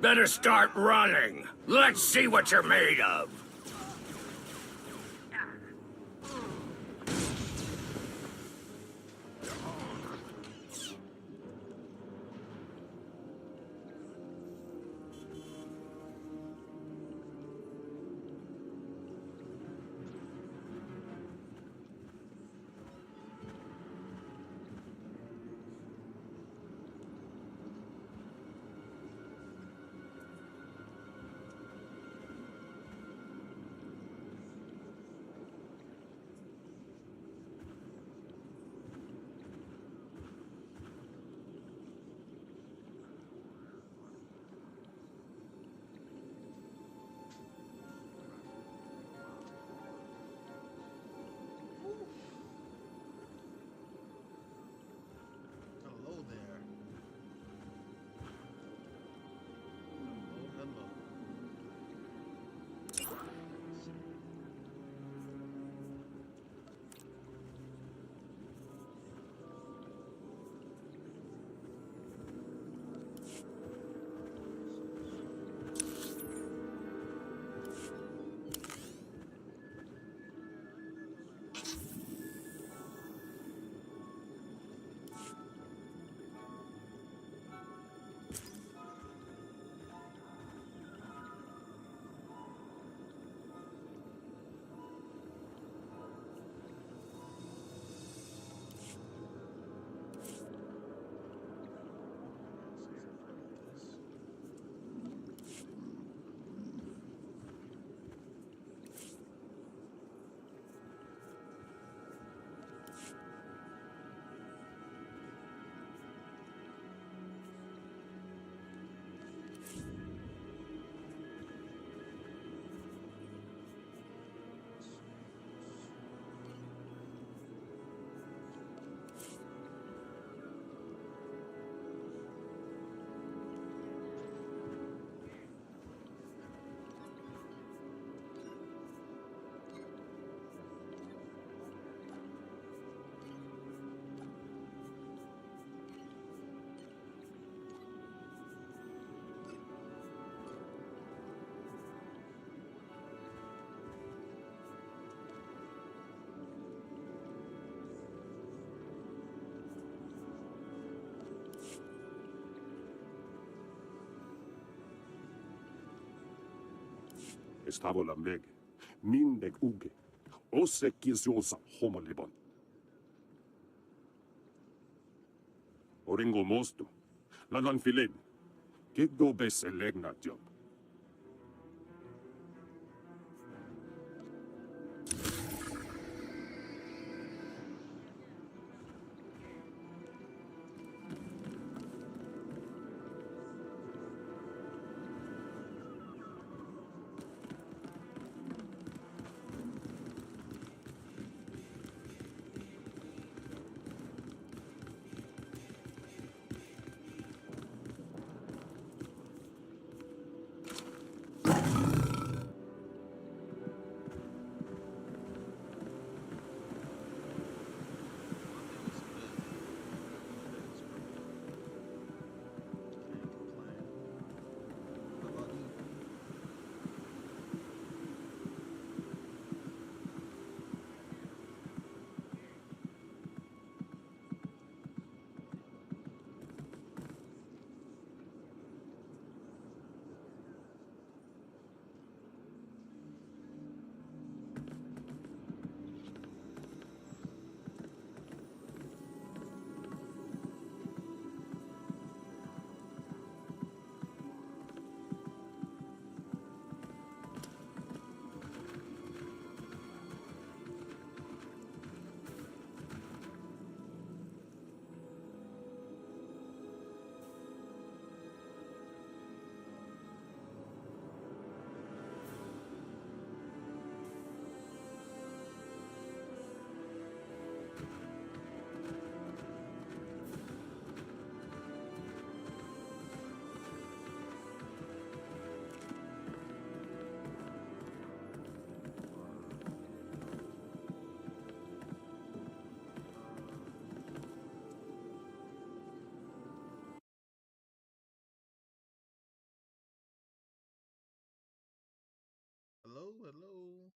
Better start running. Let's see what you're made of. Hello there. Hello. Estavo la meg, mindeg uge, ose kisiosa homolibon. Oringo mosto, lanan filen, que dobe selegna job. hello.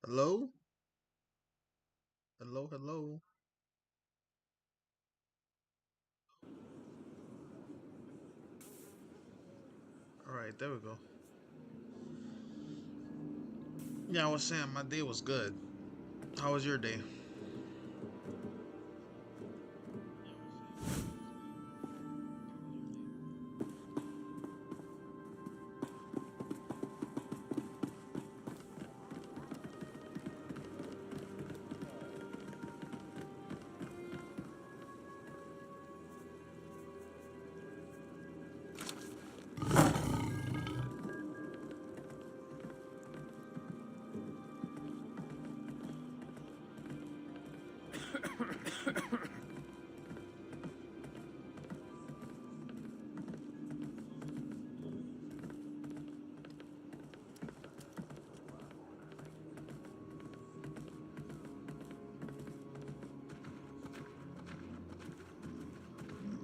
Hello? Hello, hello. All right, there we go. Yeah, I was saying my day was good. How was your day?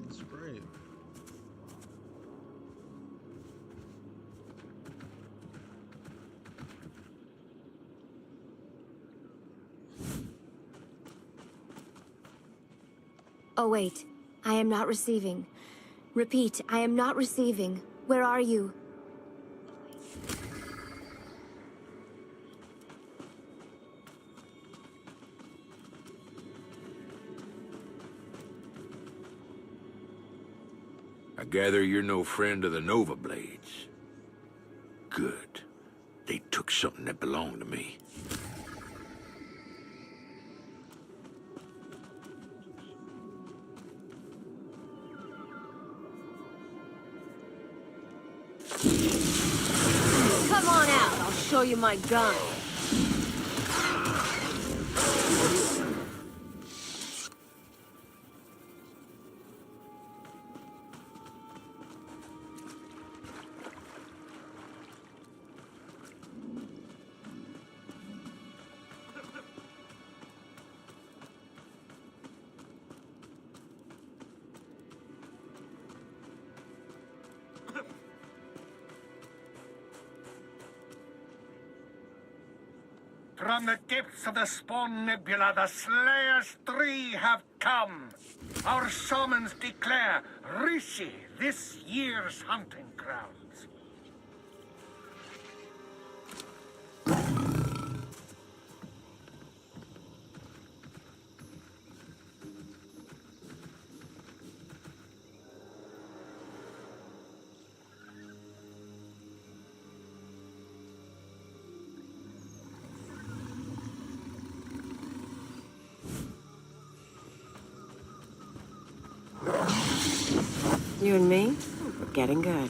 That's great. Oh, wait. I am not receiving. Repeat, I am not receiving. Where are you? I gather you're no friend of the Nova Blades. Good. They took something that belonged to me. Come on out. I'll show you my gun. From the depths of the Spawn Nebula, the Slayers 3 have come. Our shamans declare Rishi this year's hunting grounds. You and me? We're getting good.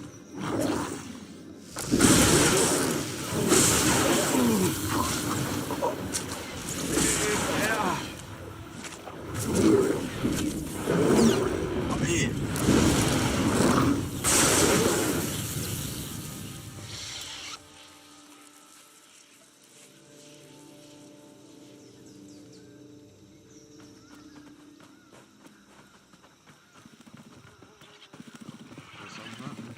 Guess I'm hunting.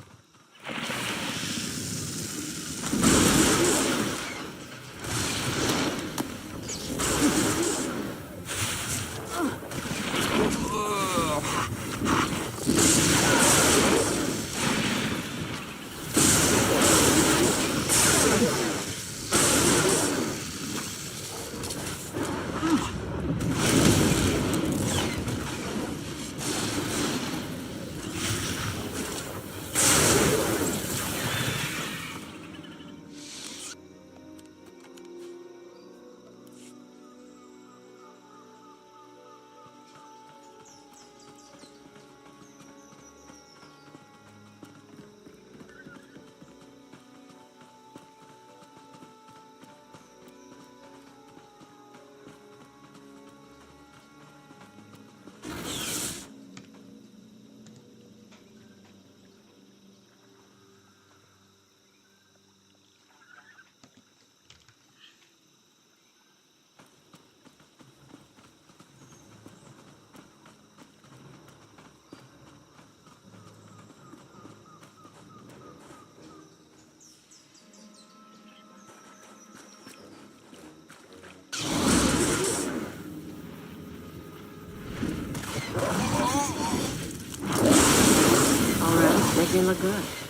look good.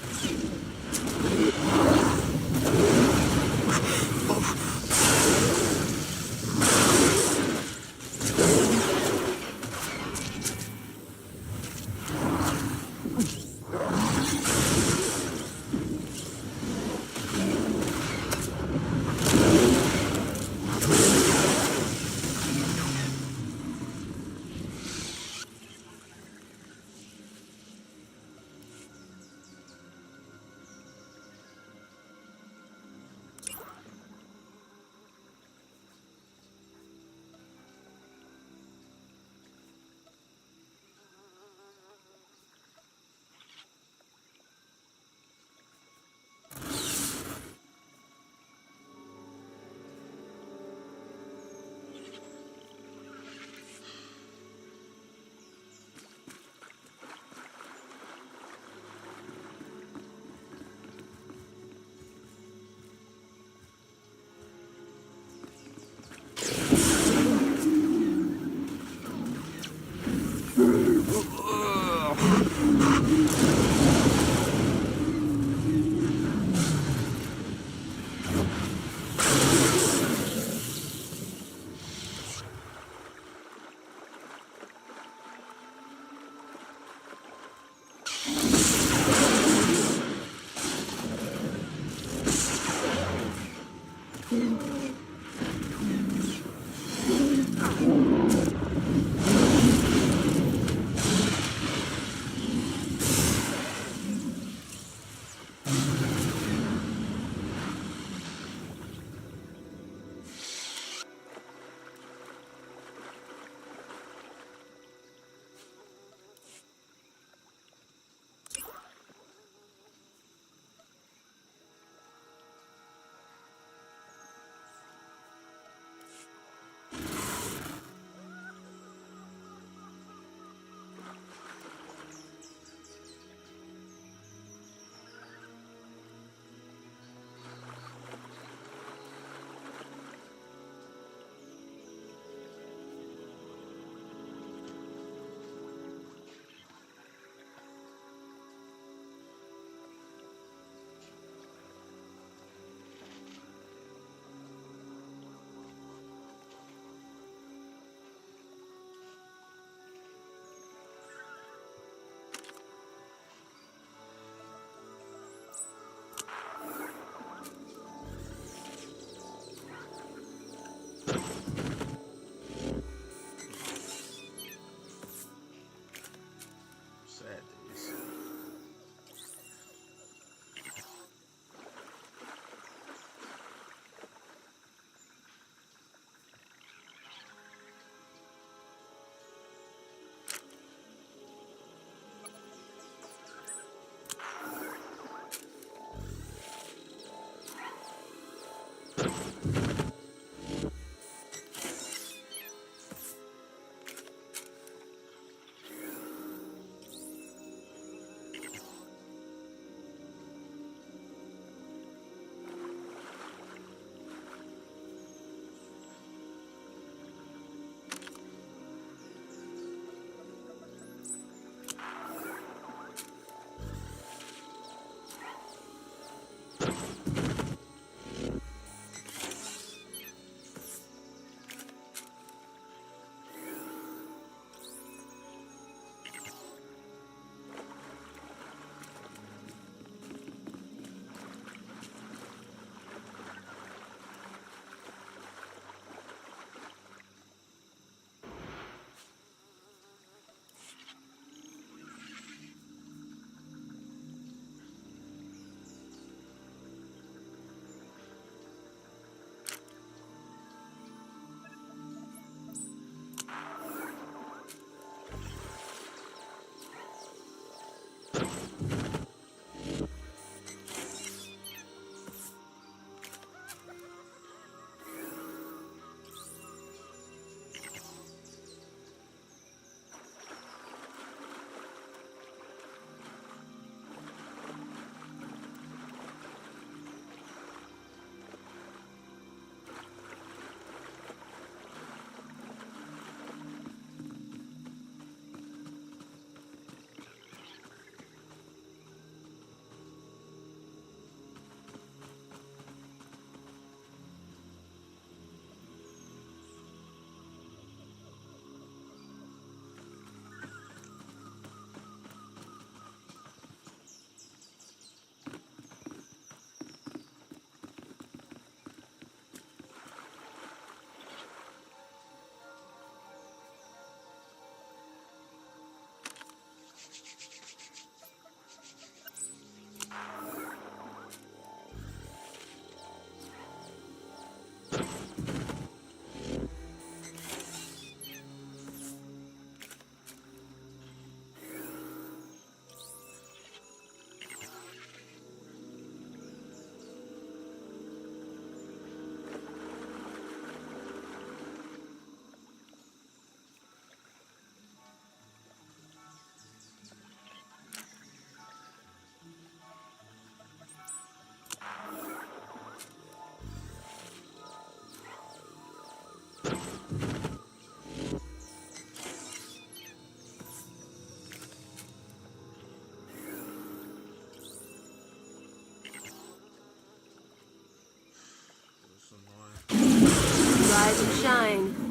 Sad days. some shine.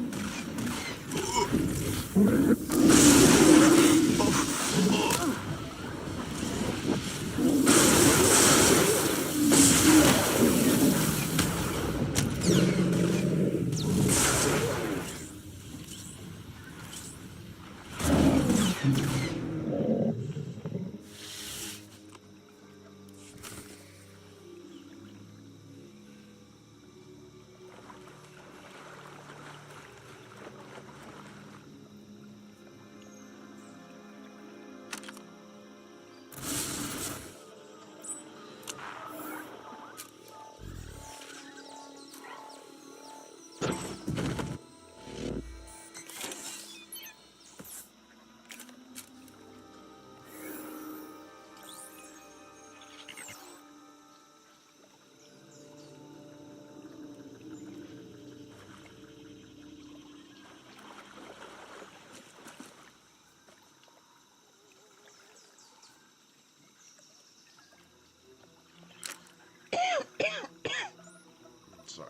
Sorry.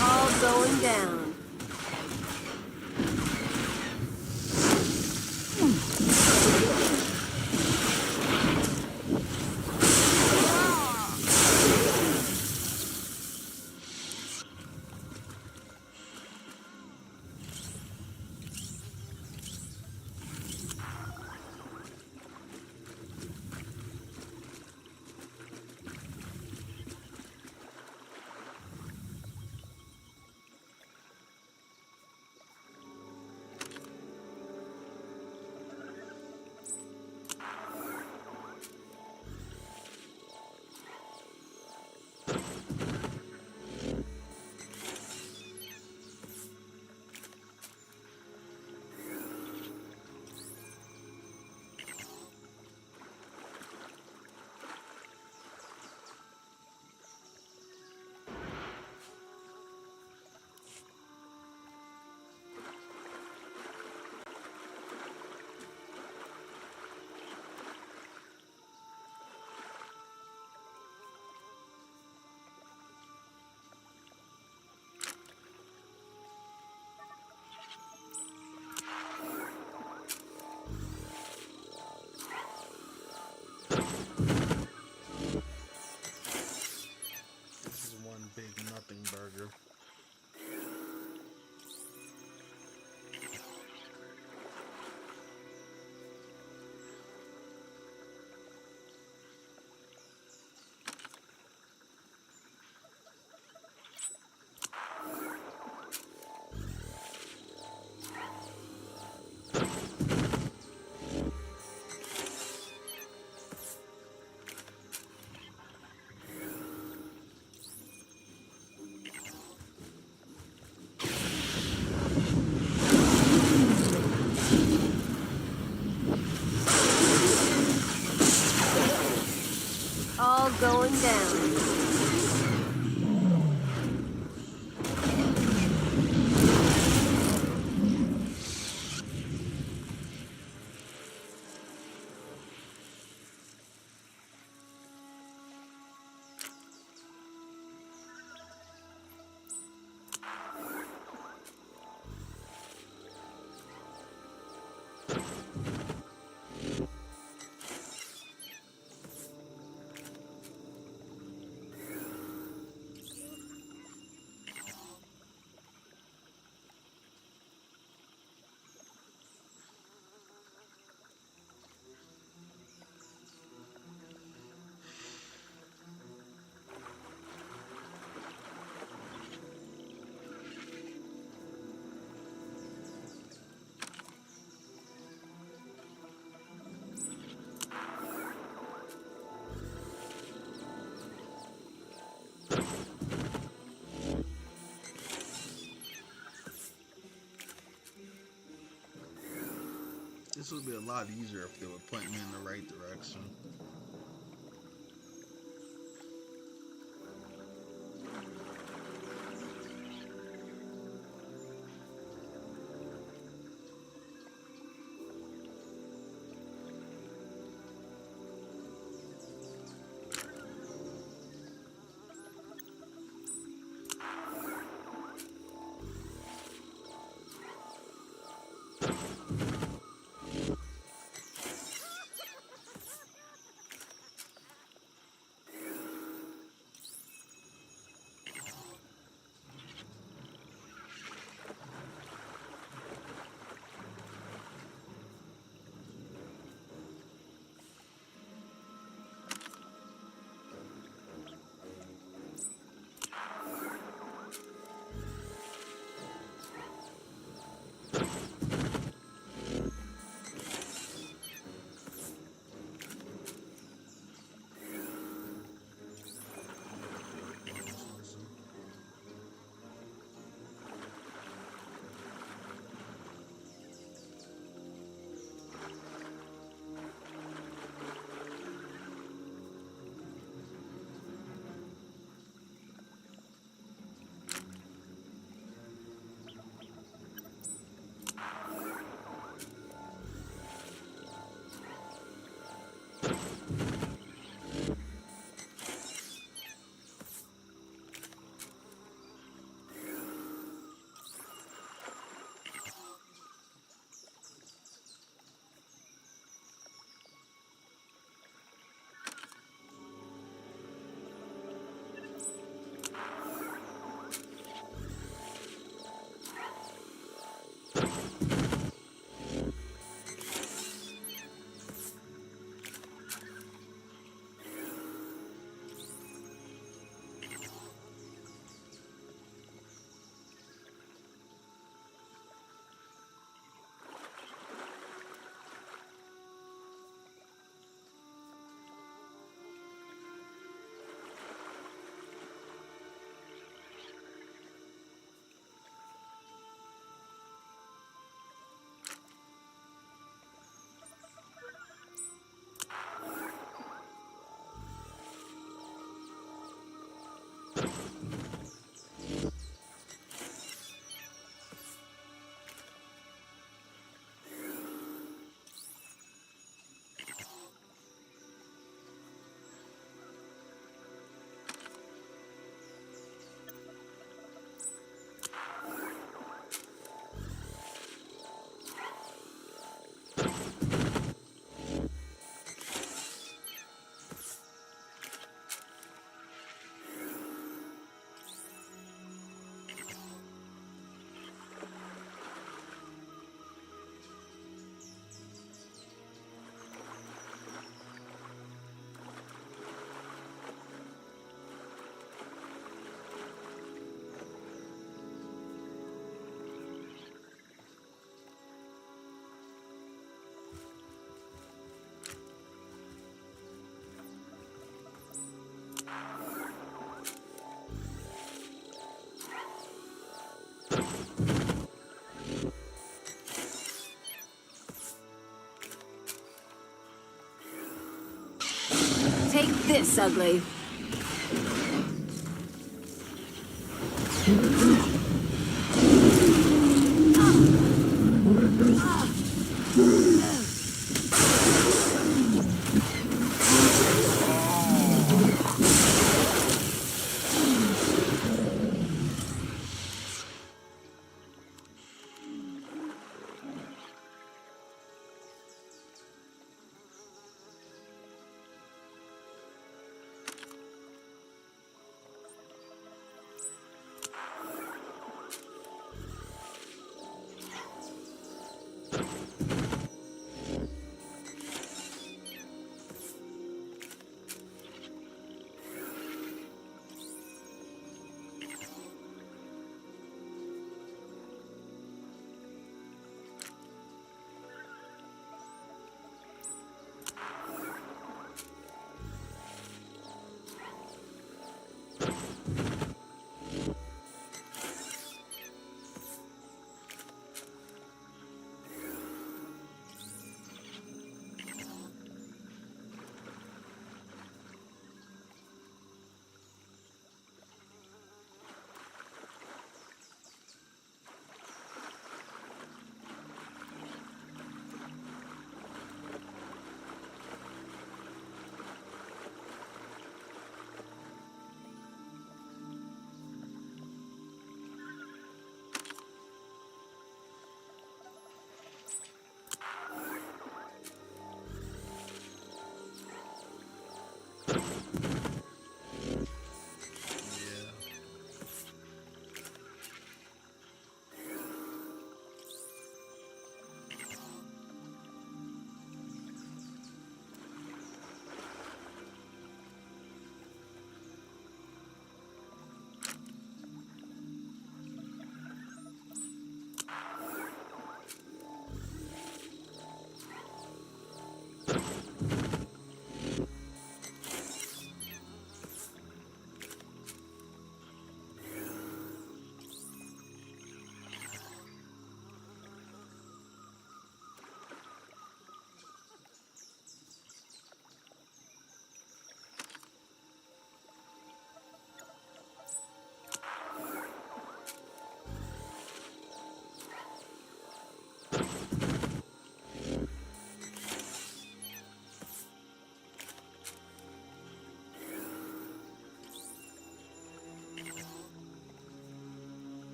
All going down. This would be a lot easier if they would point me in the right direction. Take this, ugly.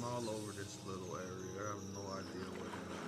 all over this little area. I have no idea what it is.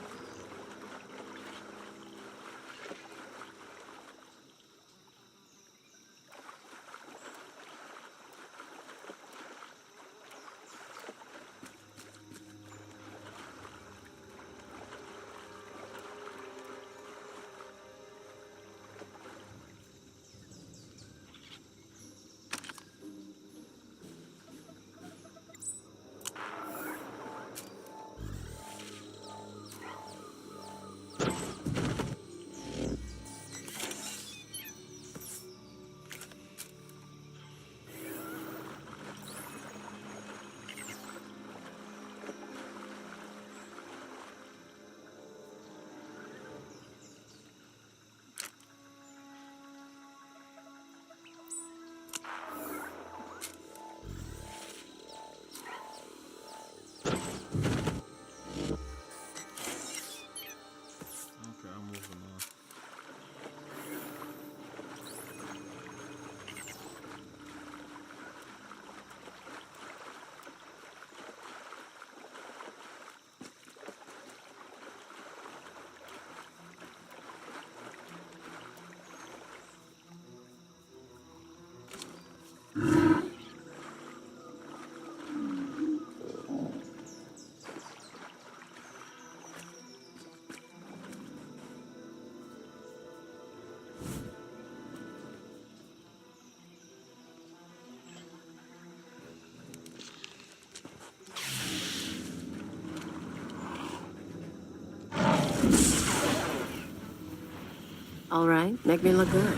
Okay, I'm moving on. All right, make me look good.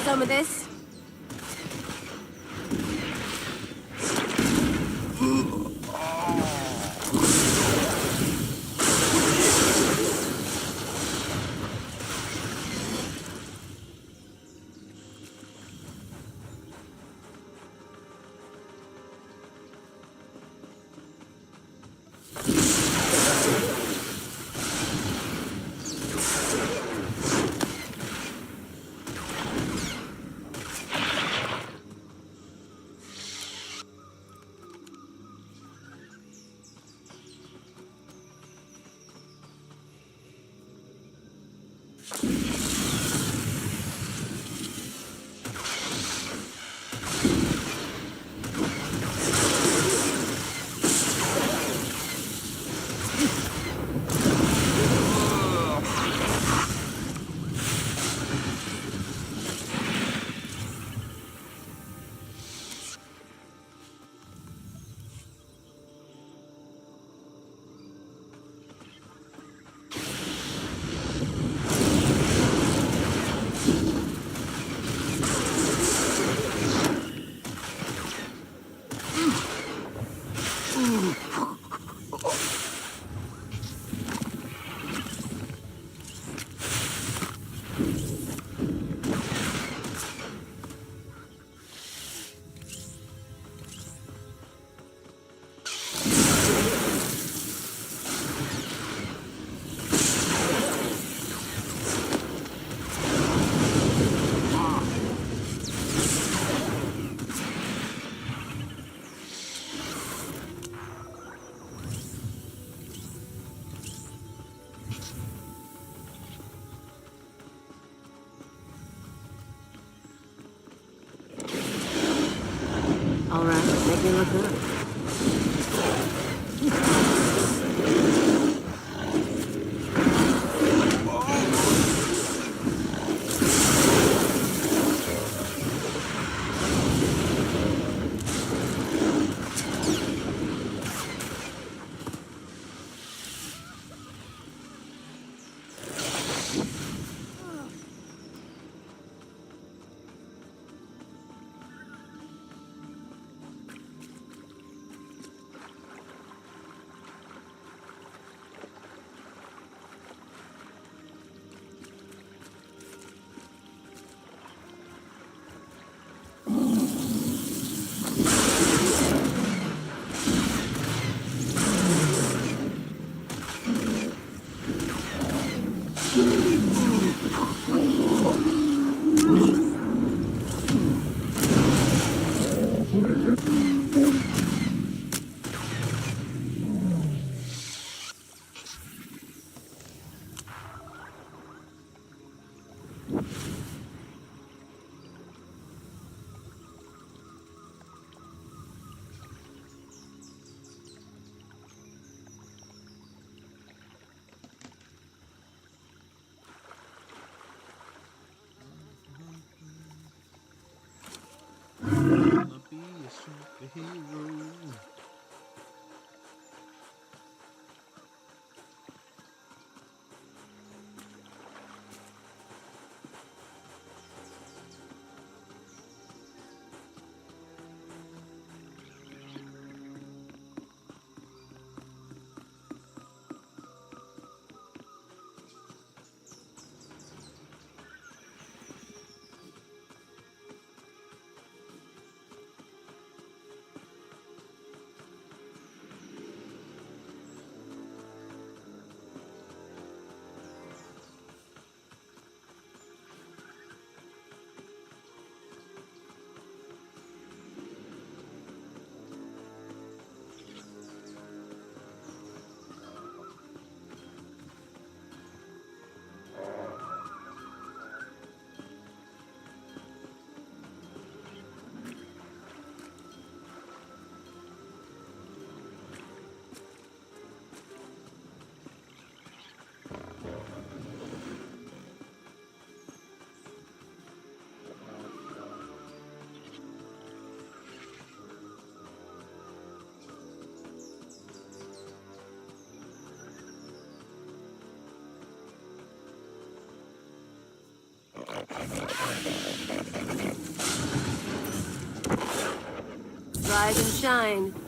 some of this? All right, make me look good. Wanna be a superhero. Rise and shine.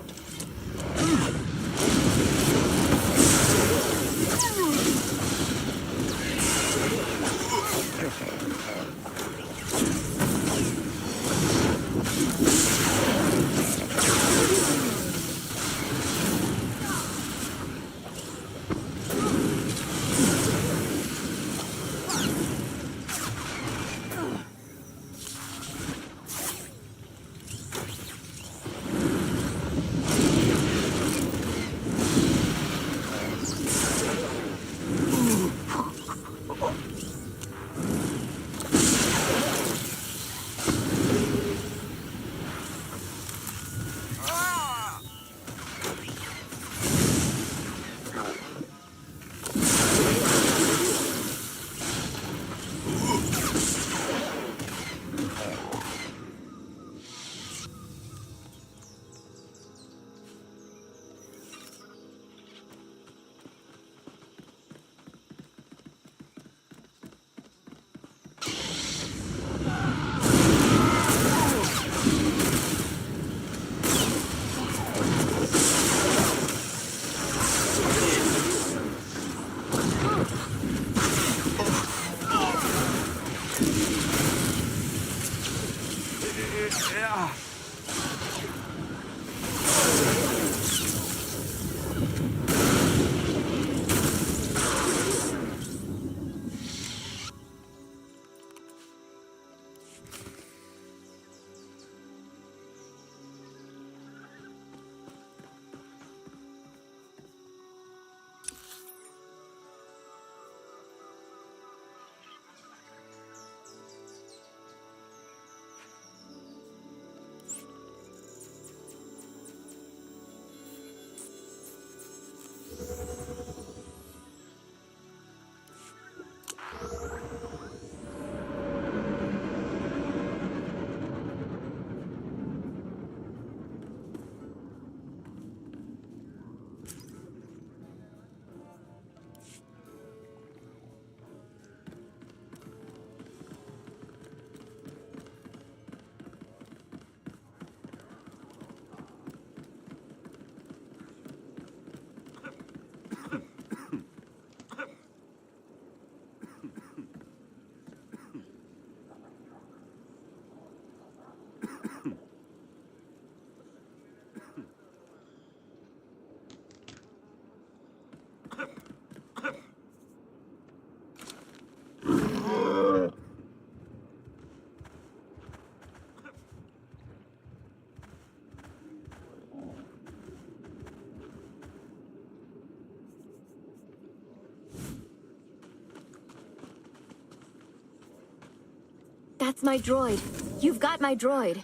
That's my droid. You've got my droid.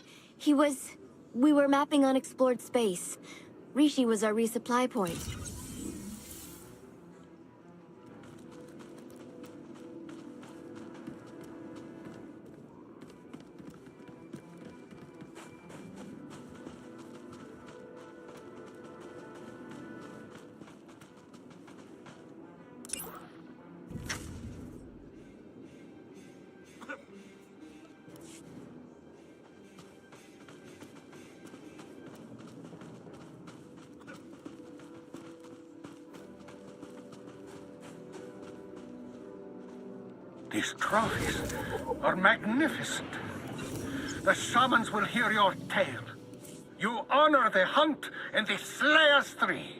We were mapping unexplored space. Rishi was our resupply point. These trophies are magnificent. The shamans will hear your tale. You honor the hunt and the Slayers Tree.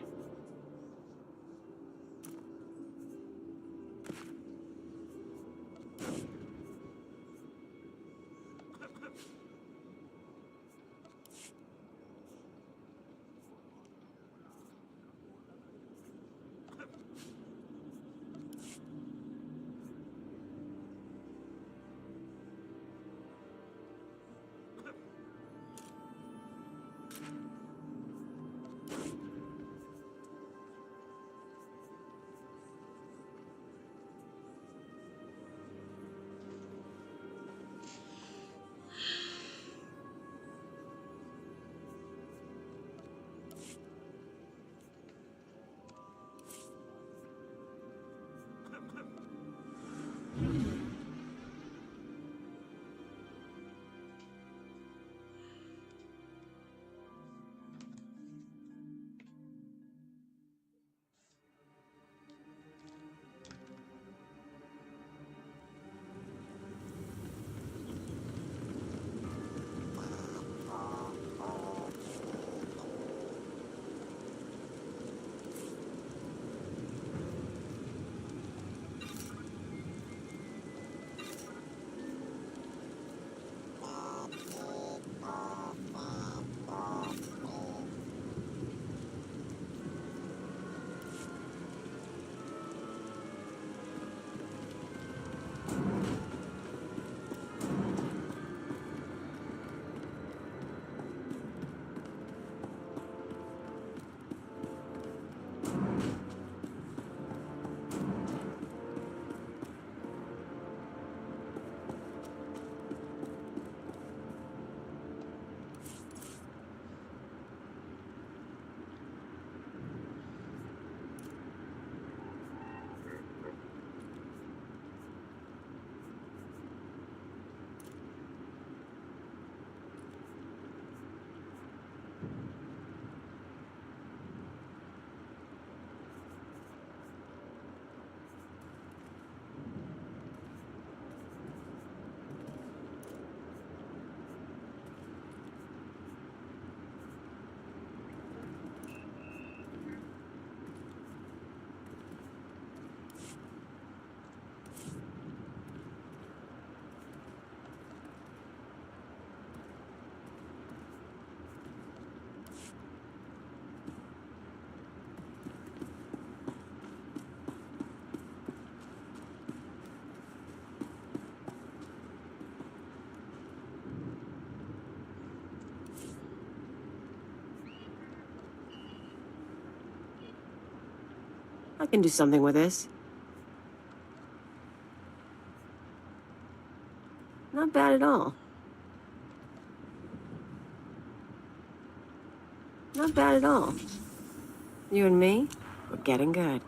can do something with this. Not bad at all. Not bad at all. You and me, we're getting good.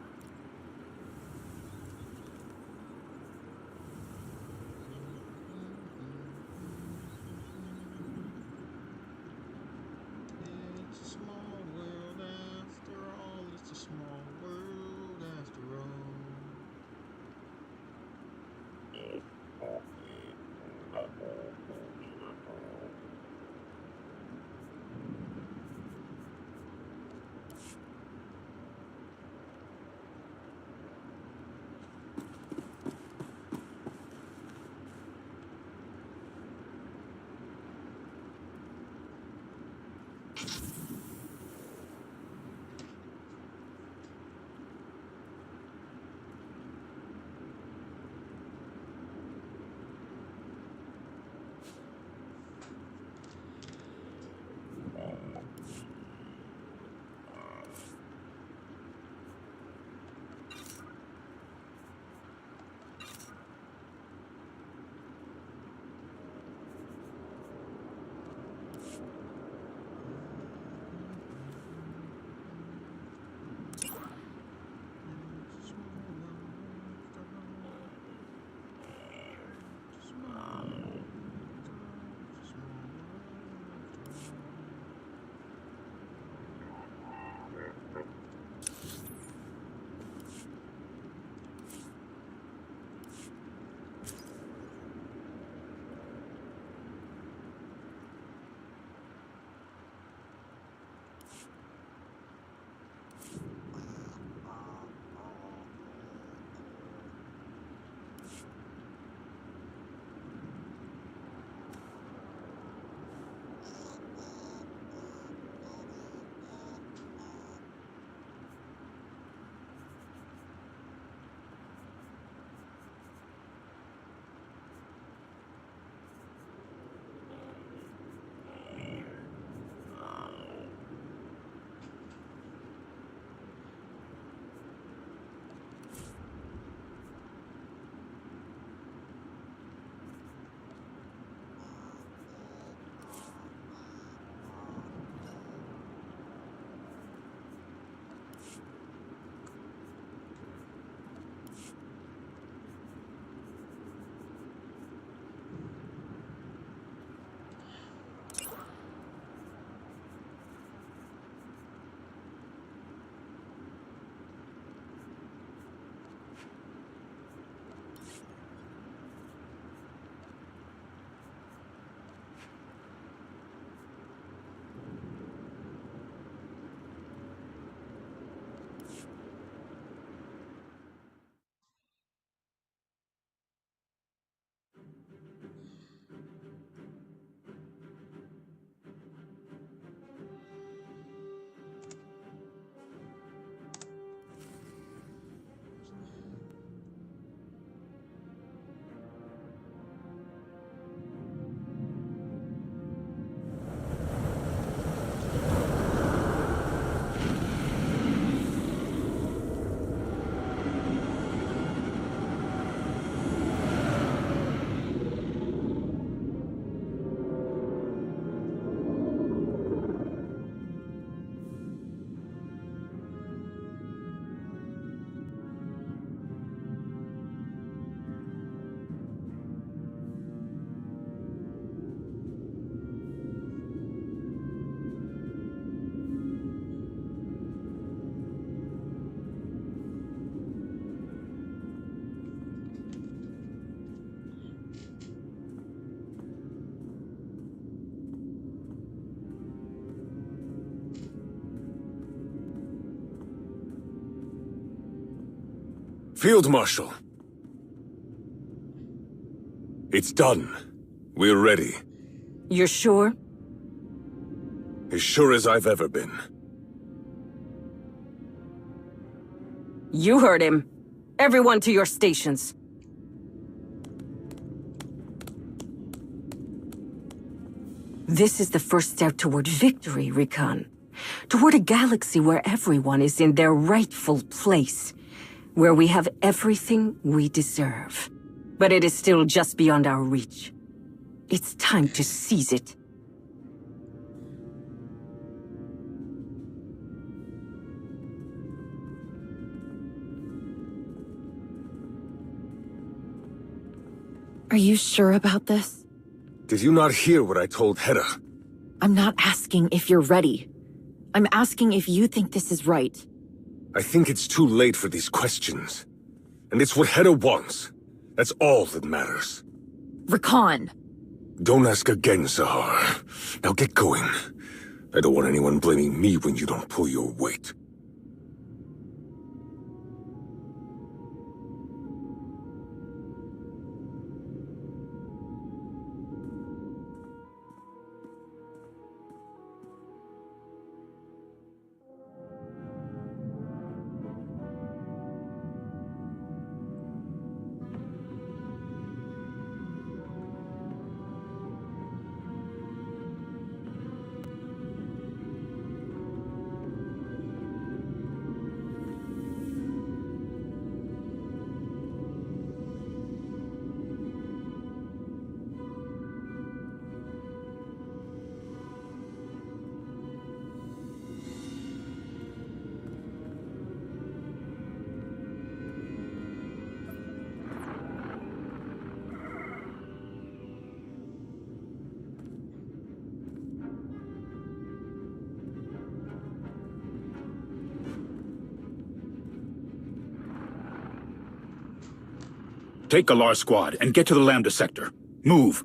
It's a small world after all. It's a small world after all. Field Marshal. It's done. We're ready. You're sure? As sure as I've ever been. You heard him. Everyone to your stations. This is the first step toward victory, Rikan. Toward a galaxy where everyone is in their rightful place. where we have everything we deserve. But it is still just beyond our reach. It's time to seize it. Are you sure about this? Did you not hear what I told Hedda? I'm not asking if you're ready. I'm asking if you think this is right. I think it's too late for these questions. And it's what Hedda wants. That's all that matters. Rakan! Don't ask again, Zahar. Now get going. I don't want anyone blaming me when you don't pull your weight. Take Galar squad and get to the Lambda sector. Move.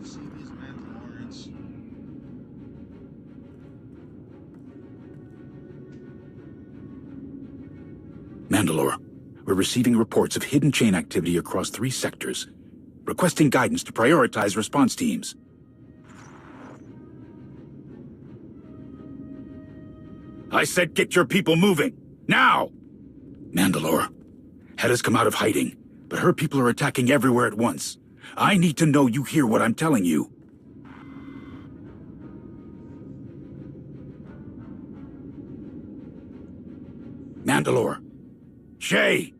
See these Mandalorians. Mandalore, we're receiving reports of hidden chain activity across 3 sectors. Requesting guidance to prioritize response teams. I said get your people moving! Now! Mandalore, Hedda's come out of hiding, but her people are attacking everywhere at once. I need to know you hear what I'm telling you. Mandalore. Shay!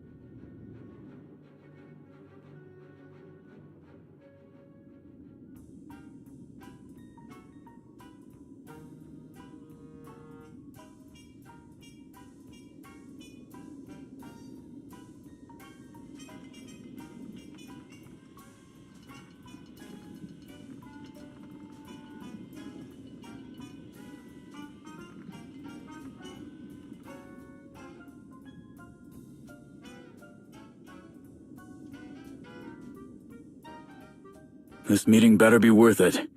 This meeting better be worth it.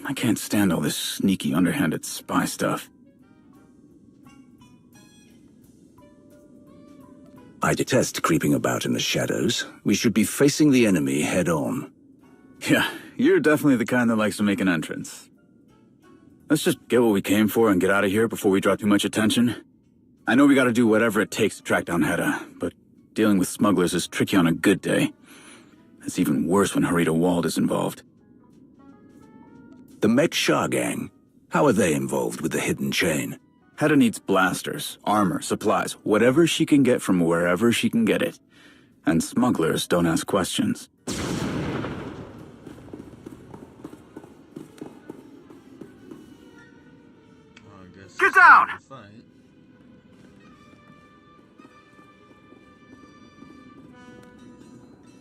I can't stand all this sneaky, underhanded spy stuff. I detest creeping about in the shadows. We should be facing the enemy head-on. Yeah, you're definitely the kind that likes to make an entrance. Let's just get what we came for and get out of here before we draw too much attention. I know we gotta do whatever it takes to track down Hedda, but dealing with smugglers is tricky on a good day. It's even worse when Harita Wald is involved. The Mek Shah gang. How are they involved with the hidden chain? Hedda needs blasters, armor, supplies, whatever she can get from wherever she can get it. And smugglers don't ask questions. Get down!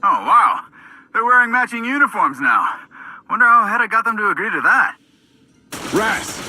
Oh, wow. They're wearing matching uniforms now. Wonder how Hedda got them to agree to that. Ras!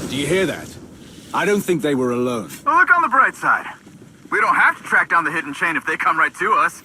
Do you hear that? I don't think they were alone. Well, look on the bright side. We don't have to track down the hidden chain if they come right to us.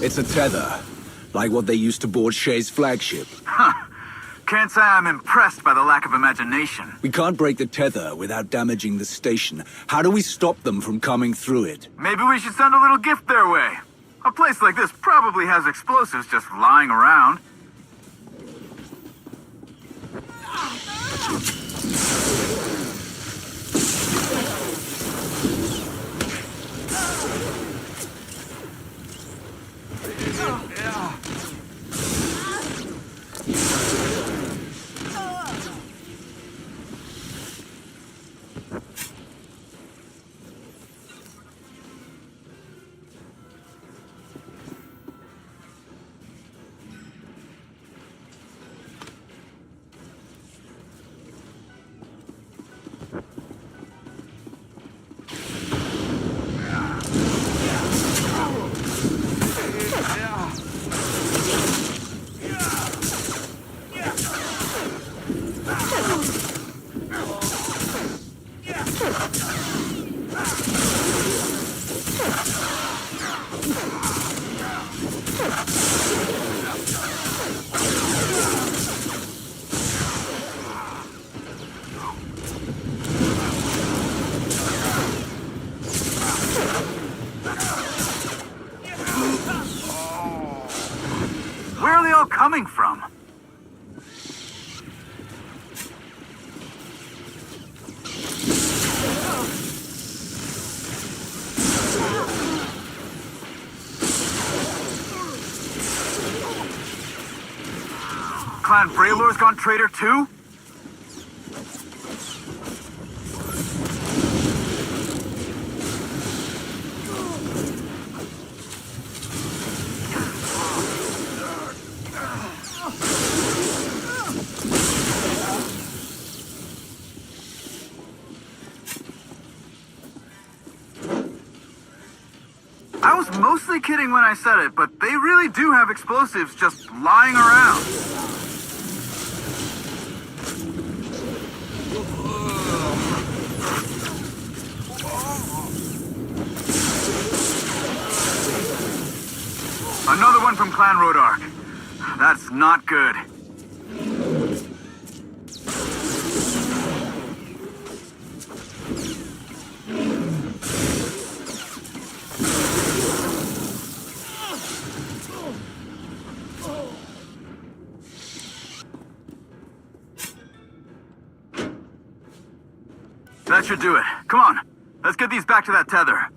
It's a tether, like what they used to board Shay's flagship. Huh. Can't say I'm impressed by the lack of imagination. We can't break the tether without damaging the station. How do we stop them from coming through it? Maybe we should send a little gift their way. A place like this probably has explosives just lying around. Where are they all coming from? Clan Braylor's gone traitor too? I was mostly kidding when I said it, but they really do have explosives just lying around. Another one from Clan Rodark. That's not good. That should do it. Come on, let's get these back to that tether.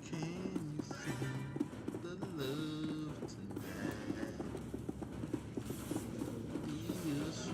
Can you feel the love tonight? Feel so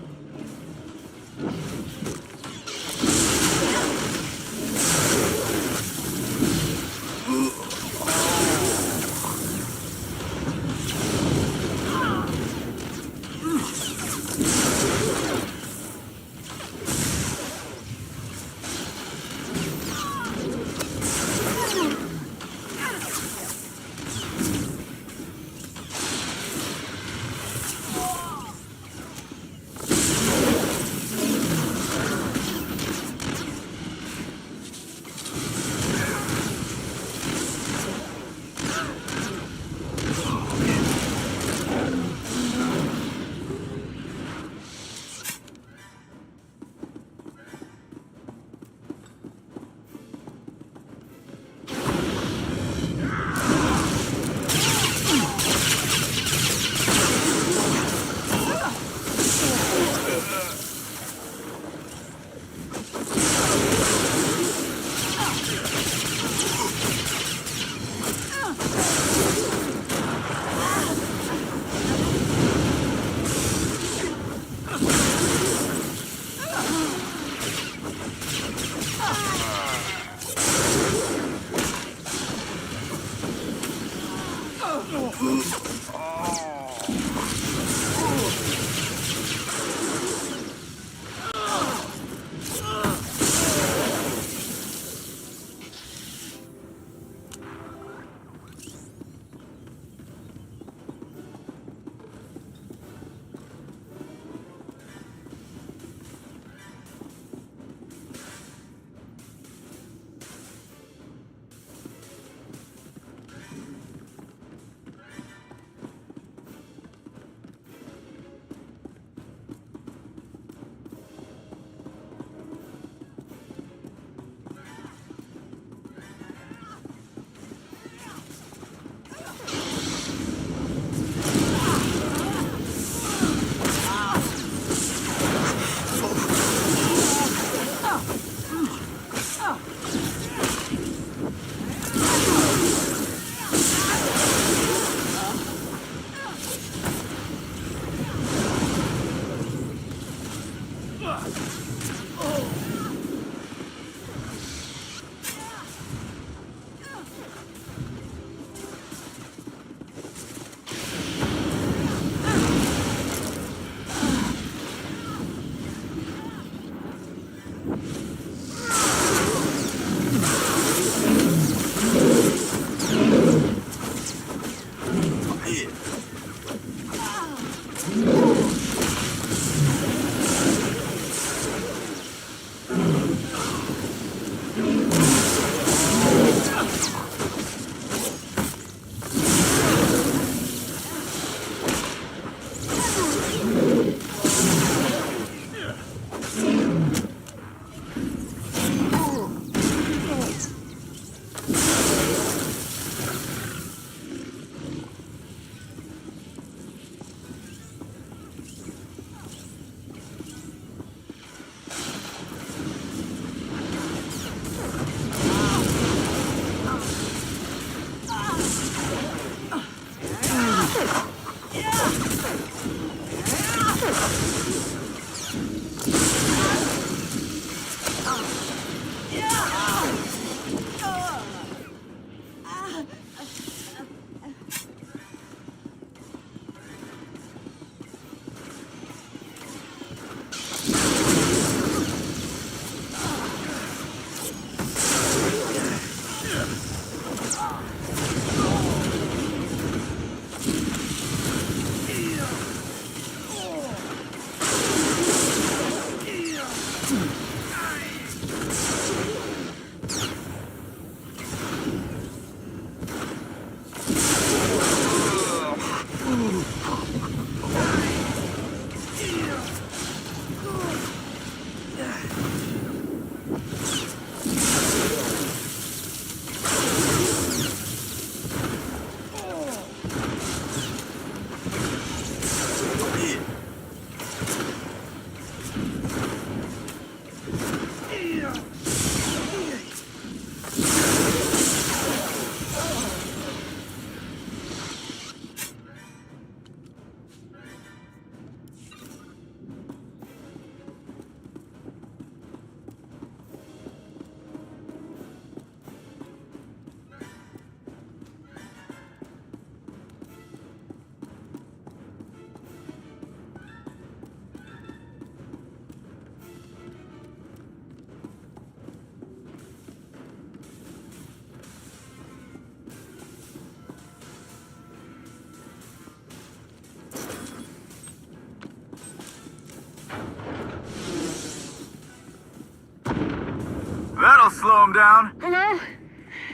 That'll slow him down. Hello?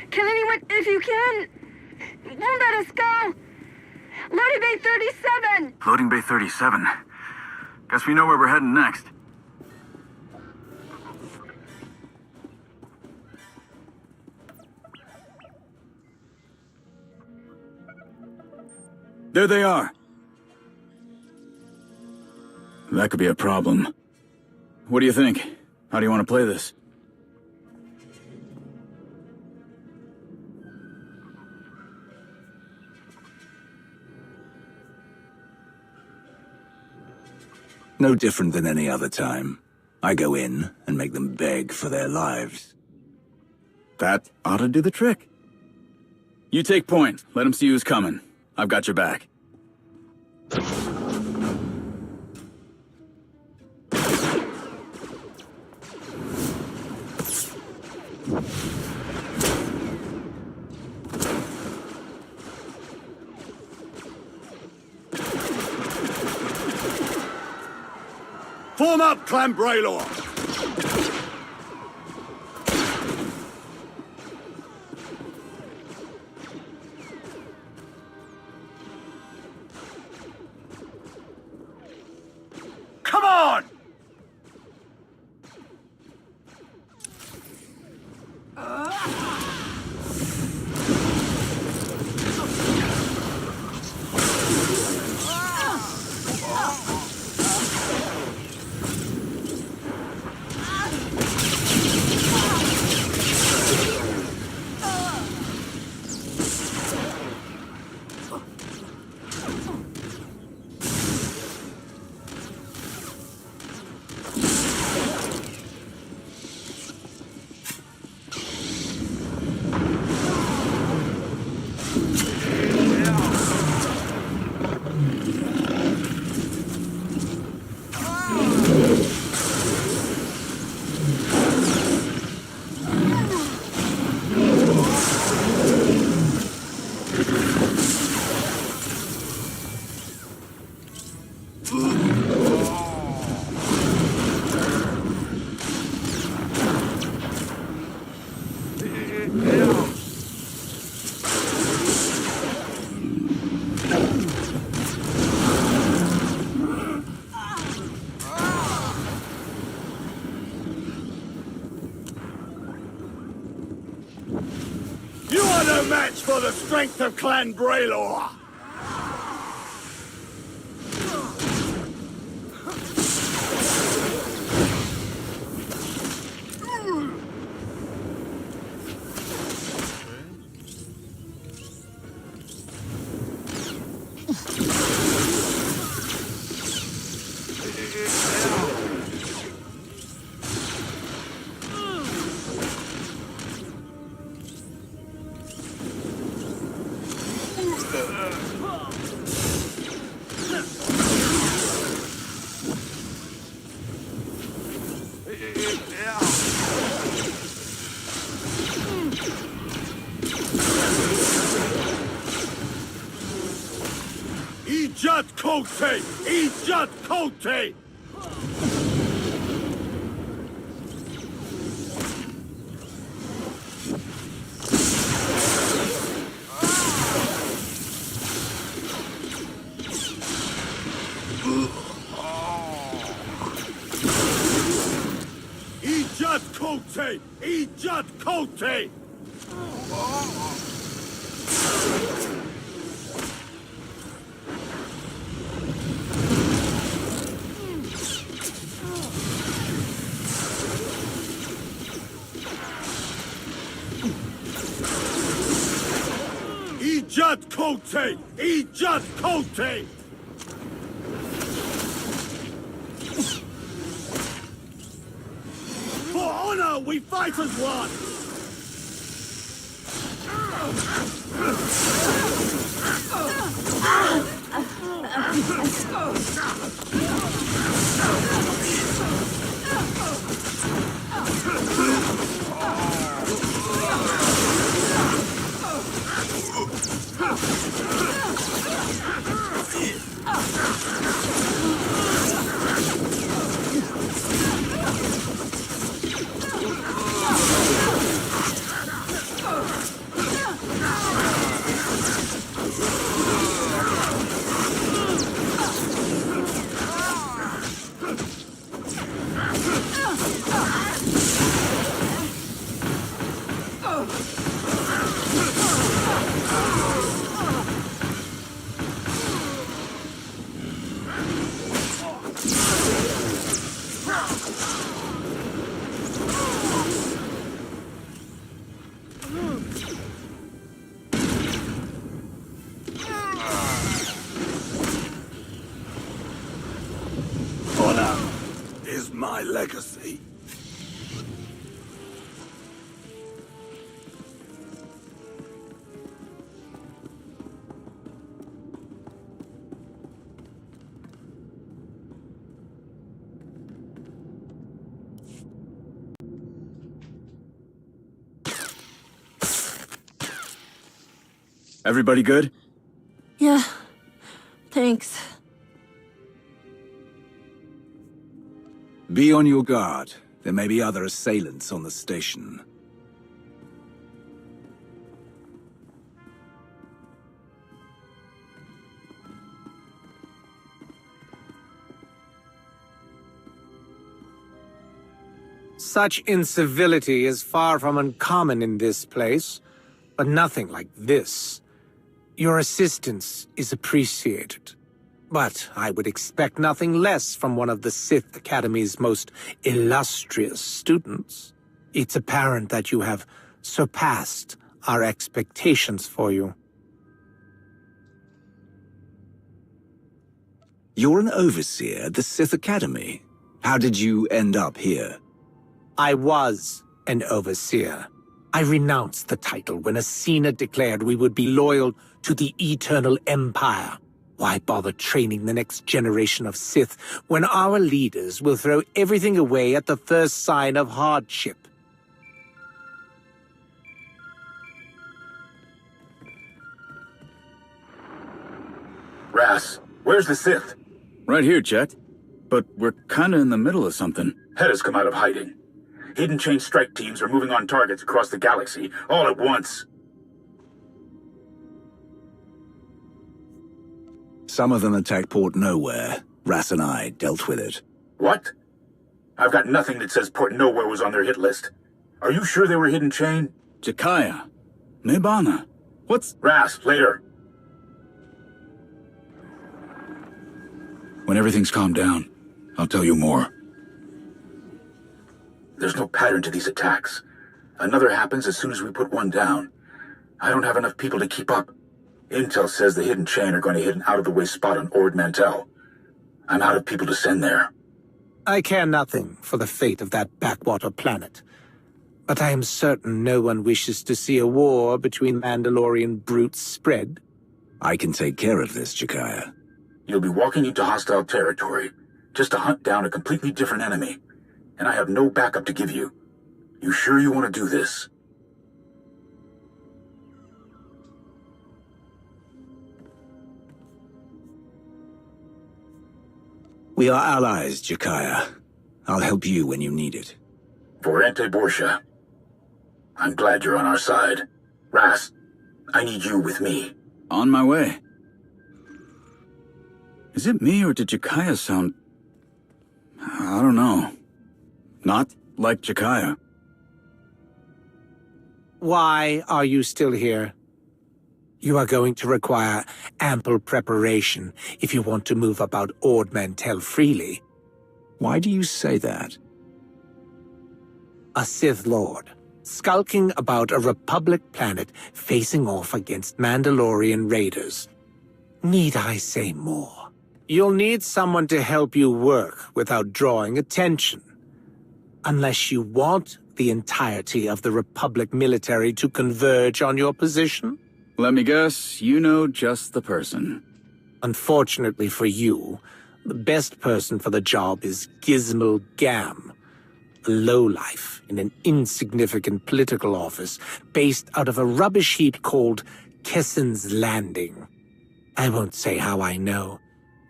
Can anyone, if you can, won't let us go? Loading Bay 37! Loading Bay 37. Guess we know where we're heading next. There they are. That could be a problem. What do you think? How do you want to play this? No different than any other time. I go in and make them beg for their lives. That ought to do the trick. You take point. Let them see who's coming. I've got your back. Form up, Clan Braylor! Come on! match for the strength of Clan Braylor! Ijat Kote! Ijat Kote! Ijat Kote! Ijat Kote! Ijat Kote! Ijat Kote! For honor, we fight as one! Honor is my legacy. Everybody good? Yeah. Thanks. Be on your guard. There may be other assailants on the station. Such incivility is far from uncommon in this place, but nothing like this. Your assistance is appreciated, but I would expect nothing less from one of the Sith Academy's most illustrious students. It's apparent that you have surpassed our expectations for you. You're an overseer at the Sith Academy. How did you end up here? I was an overseer. I renounced the title when Asina declared we would be loyal to the Eternal Empire. Why bother training the next generation of Sith when our leaders will throw everything away at the first sign of hardship? Ras, where's the Sith? Right here, Chet. But we're kinda in the middle of something. Heda's come out of hiding. Hidden chain strike teams are moving on targets across the galaxy, all at once. Some of them attacked Port Nowhere. Ras and I dealt with it. What? I've got nothing that says Port Nowhere was on their hit list. Are you sure they were hidden chain? Jakaya. Nibbana. What's... Ras, later. When everything's calmed down, I'll tell you more. There's no pattern to these attacks. Another happens as soon as we put one down. I don't have enough people to keep up. Intel says the Hidden Chain are going to hit an out-of-the-way spot on Ord Mantell. I'm out of people to send there. I care nothing for the fate of that backwater planet. But I am certain no one wishes to see a war between Mandalorian brutes spread. I can take care of this, Jakaya. You'll be walking into hostile territory, just to hunt down a completely different enemy. And I have no backup to give you. You sure you want to do this? We are allies, Jakaya. I'll help you when you need it. Vorente Borsha. I'm glad you're on our side. Ras, I need you with me. On my way. Is it me, or did Jakaya sound... I don't know. Not like Jakaya. Why are you still here? You are going to require ample preparation if you want to move about Ord Mantell freely. Why do you say that? A Sith Lord, skulking about a Republic planet facing off against Mandalorian raiders. Need I say more? You'll need someone to help you work without drawing attention. Unless you want the entirety of the Republic military to converge on your position? Let me guess, you know just the person. Unfortunately for you, the best person for the job is Gizmo Gam, a lowlife in an insignificant political office based out of a rubbish heap called Kessen's Landing. I won't say how I know,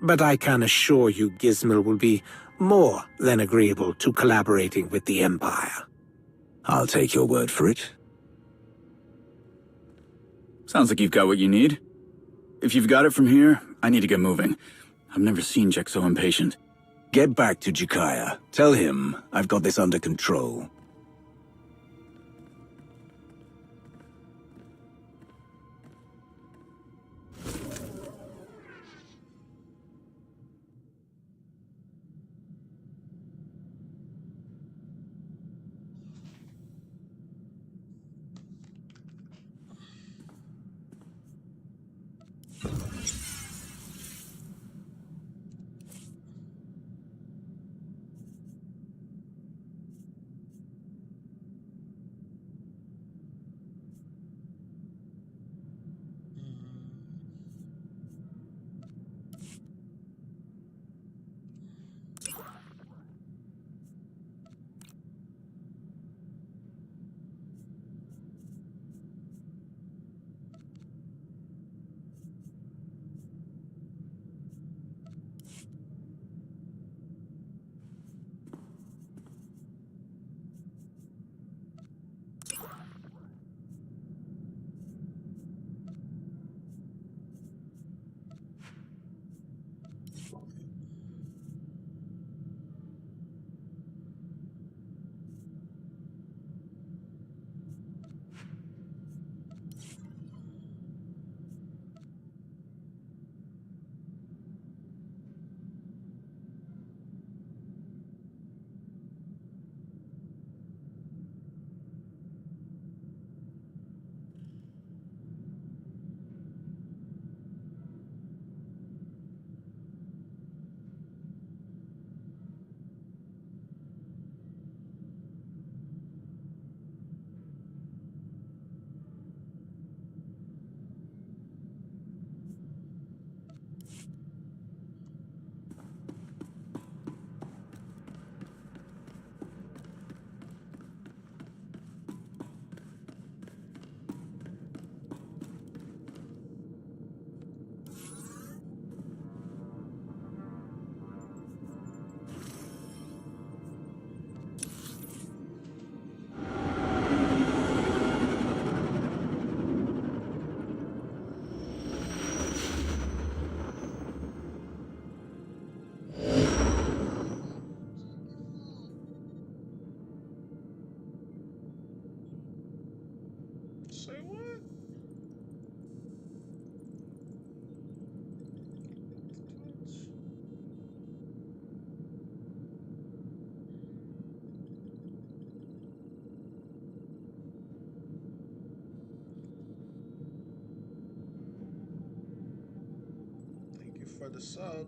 but I can assure you Gizmo will be more than agreeable to collaborating with the Empire. I'll take your word for it. Sounds like you've got what you need. If you've got it from here, I need to get moving. I've never seen Jack so impatient. Get back to Jakaya. Tell him I've got this under control. for the sub.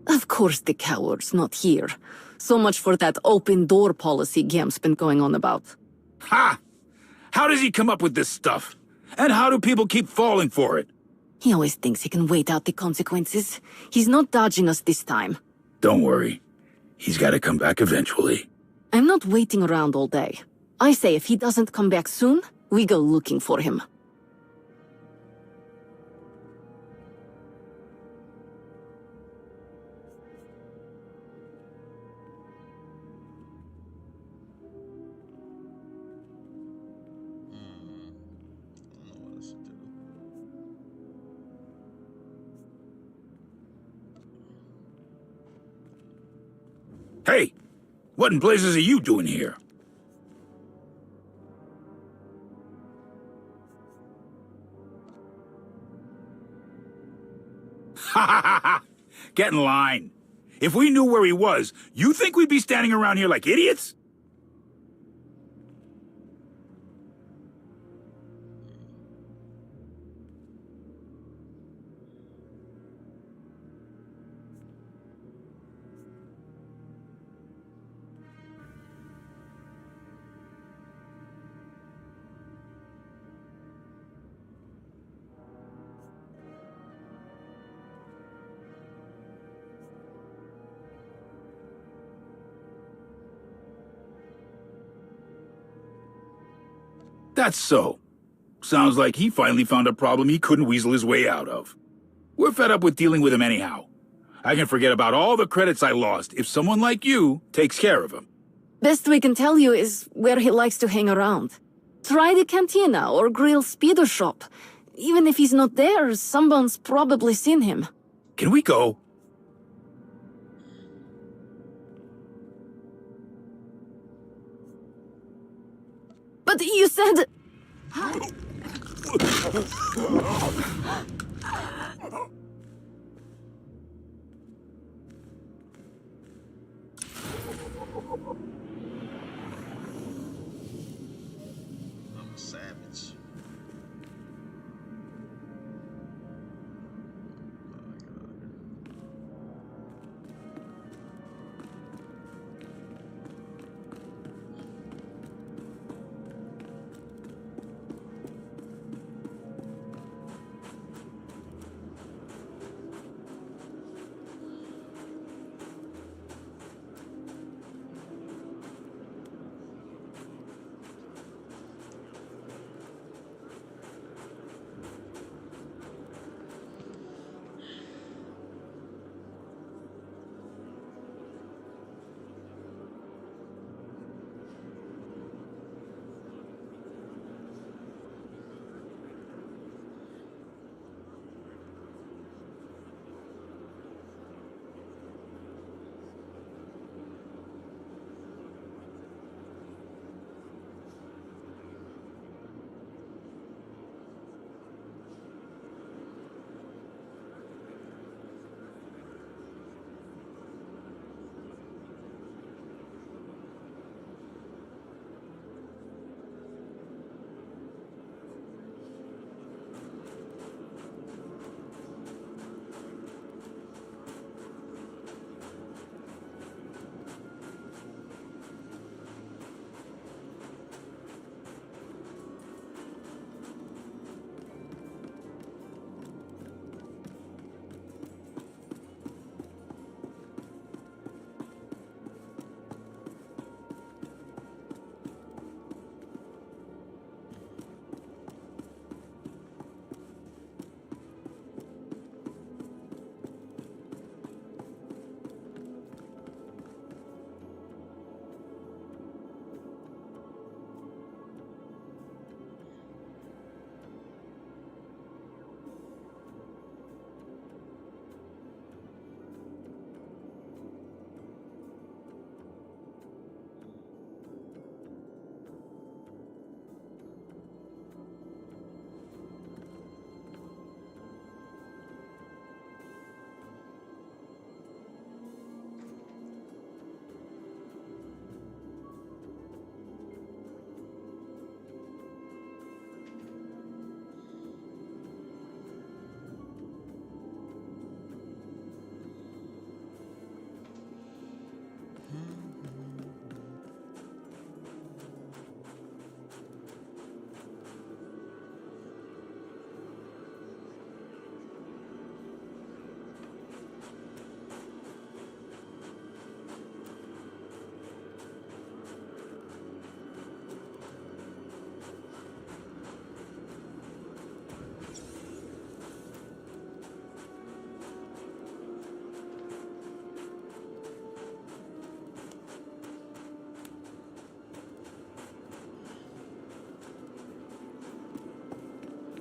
Of course the coward's not here. So much for that open door policy Gamp's been going on about. Ha! How does he come up with this stuff? And how do people keep falling for it? He always thinks he can wait out the consequences. He's not dodging us this time. Don't worry. He's got to come back eventually. I'm not waiting around all day. I say if he doesn't come back soon, we go looking for him. Hey! What in blazes are you doing here? Ha ha ha ha! Get in line. If we knew where he was, you think we'd be standing around here like idiots? That's so. Sounds like he finally found a problem he couldn't weasel his way out of. We're fed up with dealing with him anyhow. I can forget about all the credits I lost if someone like you takes care of him. Best we can tell you is where he likes to hang around. Try the cantina or grill speeder shop. Even if he's not there, someone's probably seen him. Can we go? But you said... I'm a savage.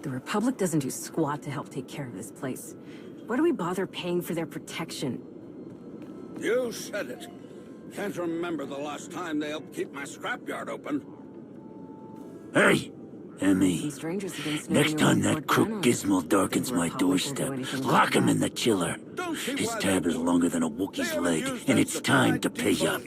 The Republic doesn't do squat to help take care of this place. Why do we bother paying for their protection? You said it. Can't remember the last time they helped keep my scrapyard open. Hey, Emmy. Some strangers have been snooping Next time around that Fort crook Brannon. Gizmo darkens my doorstep, lock him in the chiller. His tab is longer than a Wookiee's leg, and it's time to pay up.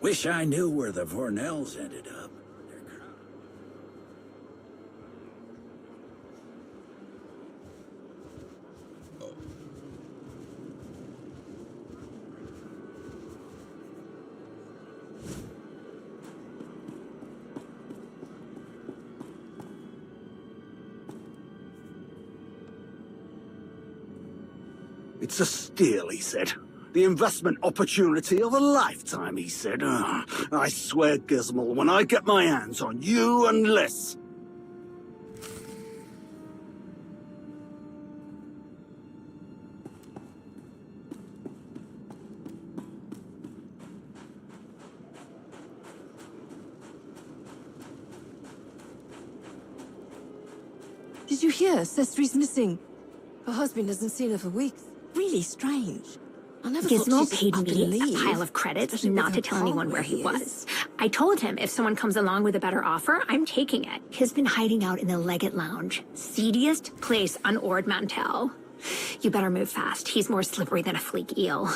Wish I knew where the Vornells ended up. It's a steal, he said. The investment opportunity of a lifetime, he said. I swear, Gizmo, when I get my hands on you and Liz... Did you hear? Sestri's missing. Her husband hasn't seen her for weeks. Really strange. I never thought Gizmo she's paid up to me a leave, pile of credits especially with not to her tell anyone car where he is. was. I told him if someone comes along with a better offer, I'm taking it. He's been hiding out in the Leggett Lounge, seediest place on Ord Mantell. You better move fast. He's more slippery than a fleek eel.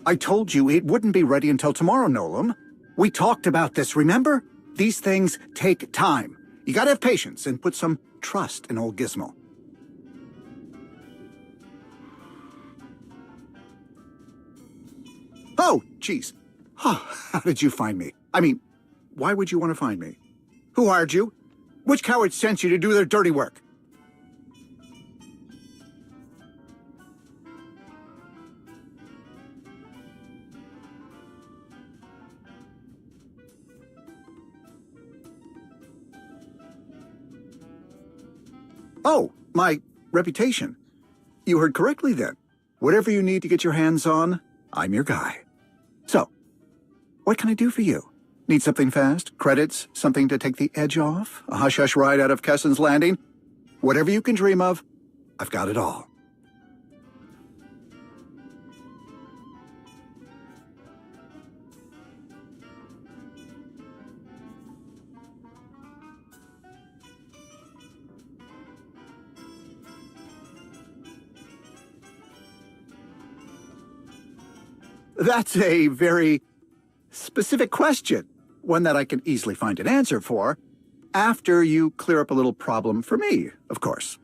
I told you it wouldn't be ready until tomorrow, Nolan. We talked about this, remember? These things take time. You gotta have patience and put some trust in old Gizmo. Oh, jeez. How did you find me? I mean, why would you want to find me? Who hired you? Which coward sent you to do their dirty work? Oh, my reputation. You heard correctly then. Whatever you need to get your hands on, I'm your guy. So, what can I do for you? Need something fast? Credits? Something to take the edge off? A hush-hush ride out of Kessen's Landing? Whatever you can dream of, I've got it all. That's a very specific question, one that I can easily find an answer for, after you clear up a little problem for me, of course.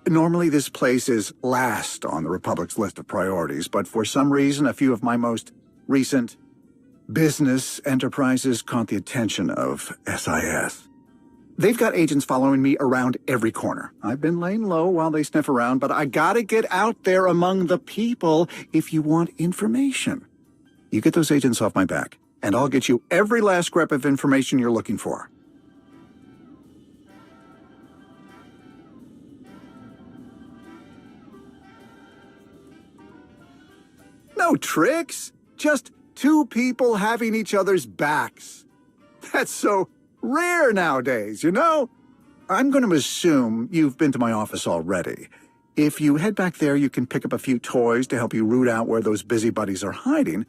Normally this place is last on the Republic's list of priorities, but for some reason a few of my most recent business enterprises caught the attention of SIS. They've got agents following me around every corner. I've been laying low while they sniff around, but I gotta get out there among the people if you want information. You get those agents off my back, and I'll get you every last scrap of information you're looking for. No tricks, just two people having each other's backs. That's so rare nowadays, you know? I'm going to assume you've been to my office already. If you head back there, you can pick up a few toys to help you root out where those busybodies are hiding.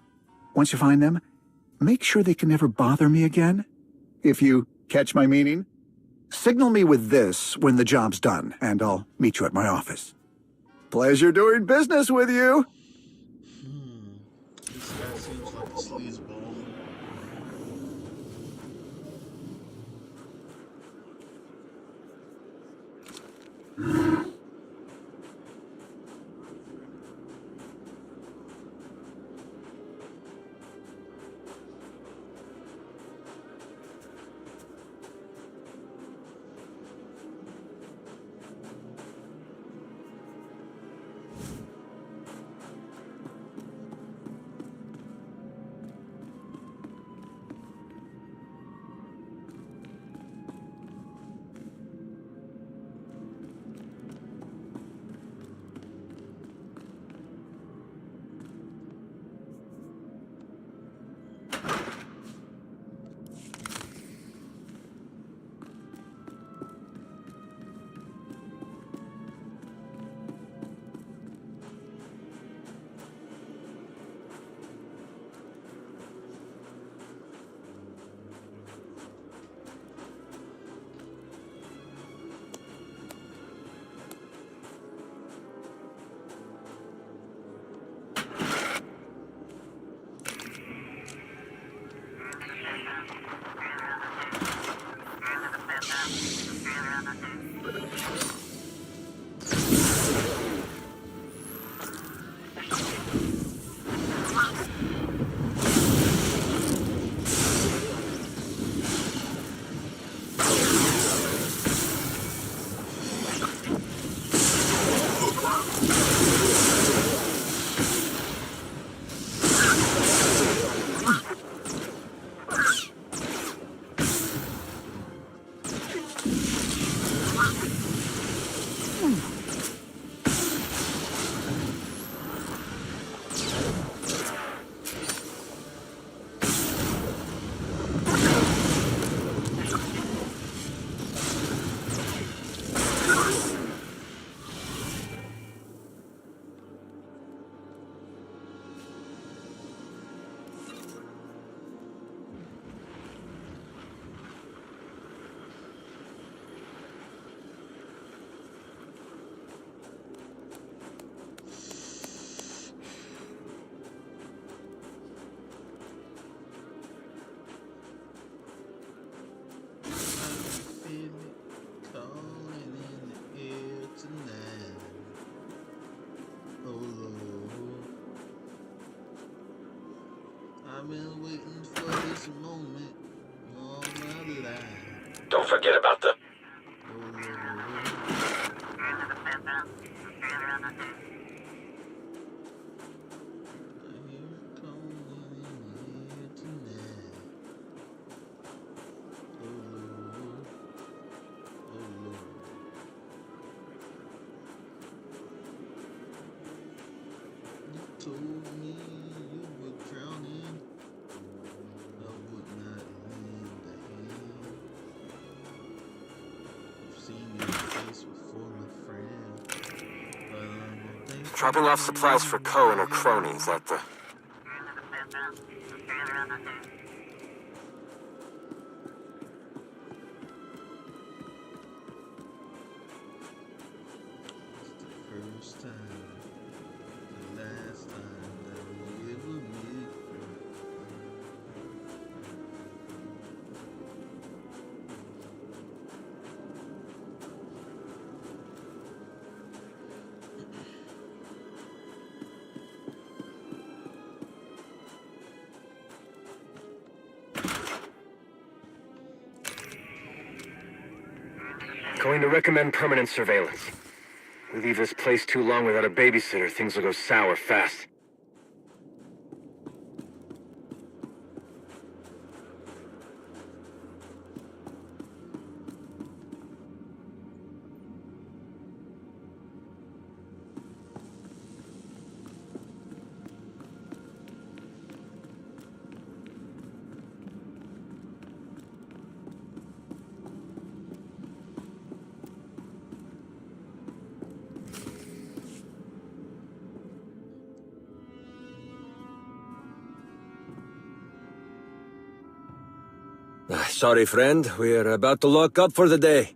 Once you find them, make sure they can never bother me again? If you catch my meaning? Signal me with this when the job's done, and I'll meet you at my office. Pleasure doing business with you! This guy seems like a sleazeball. Don't forget about the... Dropping off supplies for Ko and her cronies at the... First time, the last time that we ever meet. Going to recommend permanent surveillance. We leave this place too long without a babysitter, things will go sour fast. sorry, friend. We're about to lock up for the day.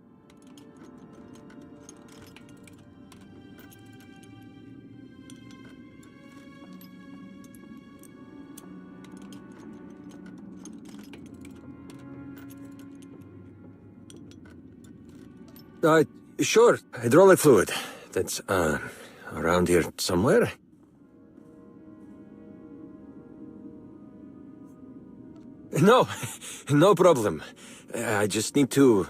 Sure. Hydraulic fluid. That's, around here somewhere. No, no problem. I just need to...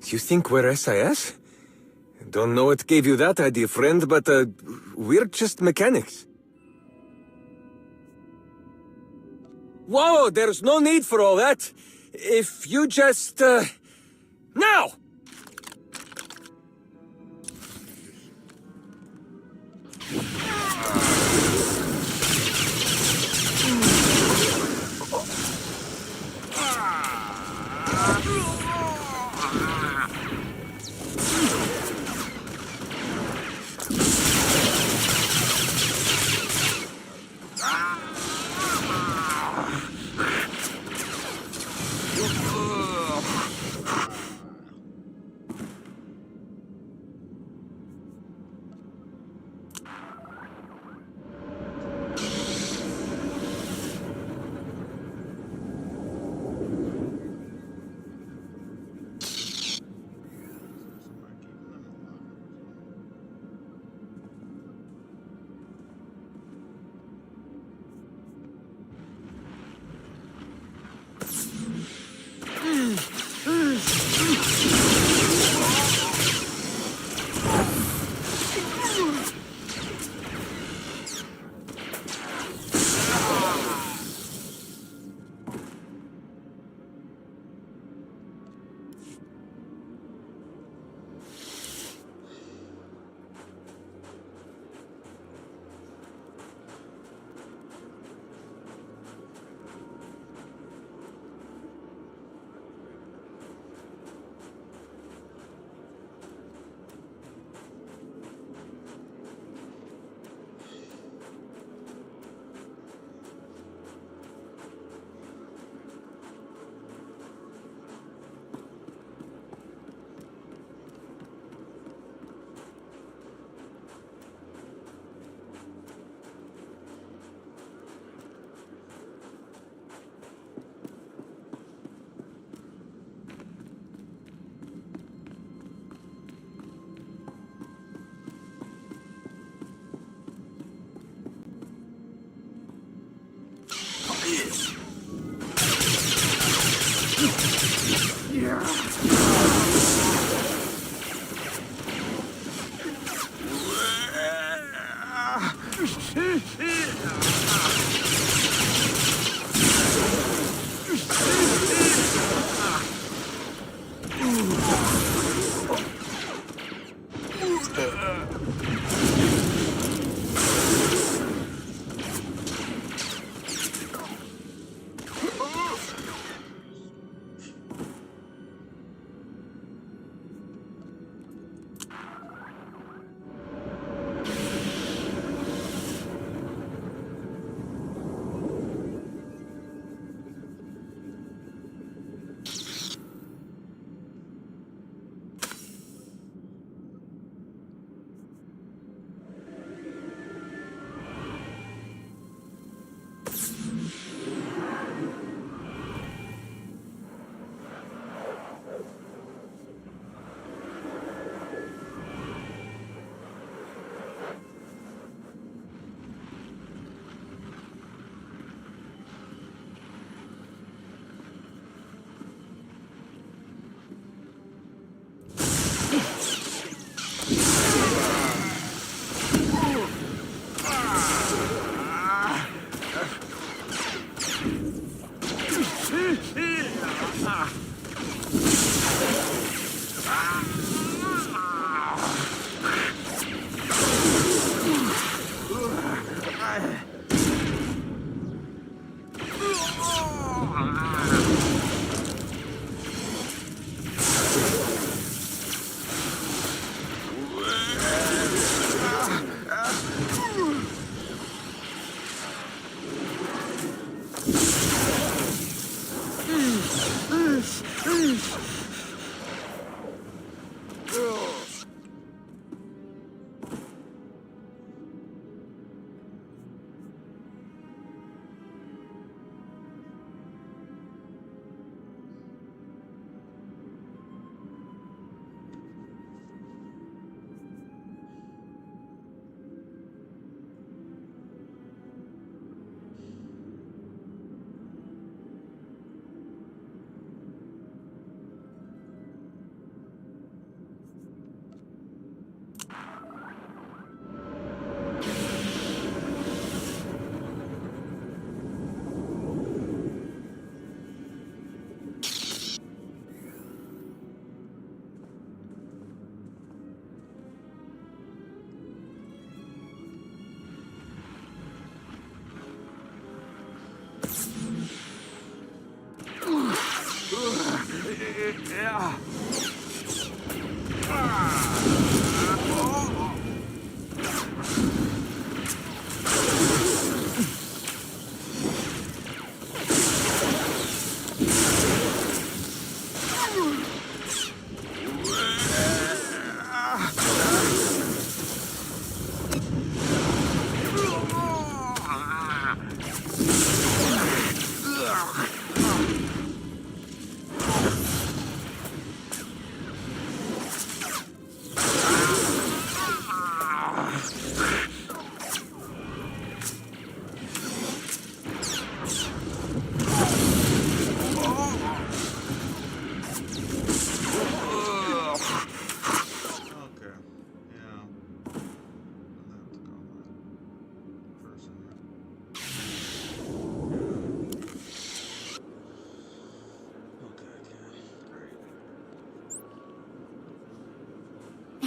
You think we're SIS? Don't know what gave you that idea, friend, but, we're just mechanics. Whoa, there's no need for all that. If you just, now!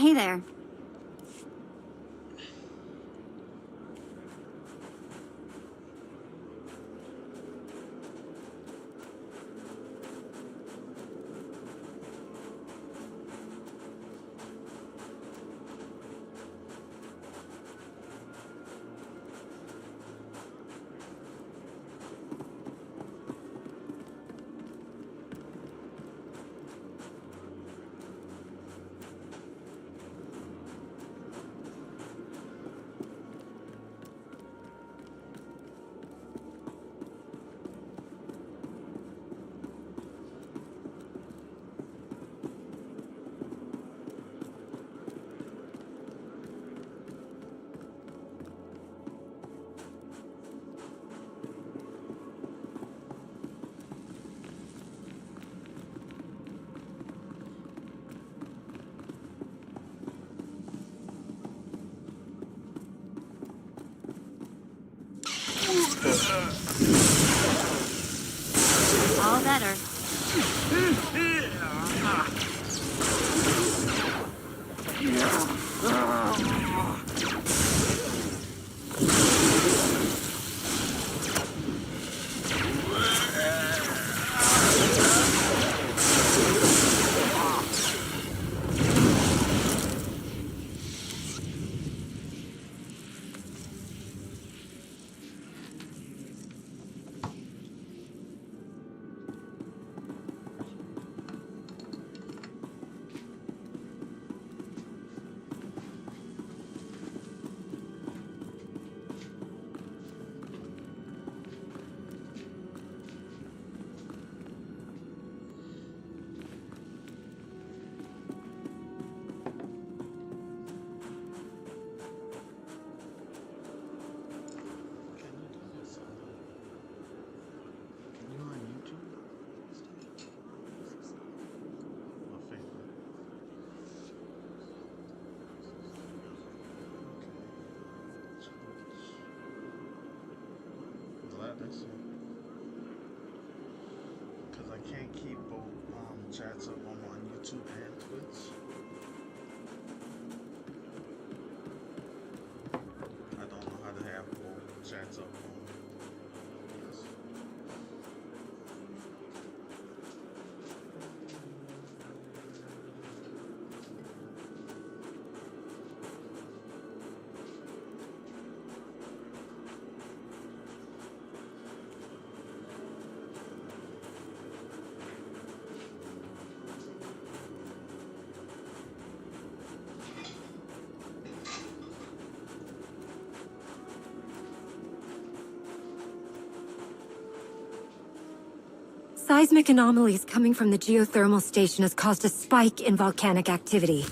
Hey there. All better. Because I can't keep both chats up on YouTube and Twitch. I don't know how to have both chats up on this. Seismic anomalies coming from the geothermal station has caused a spike in volcanic activity.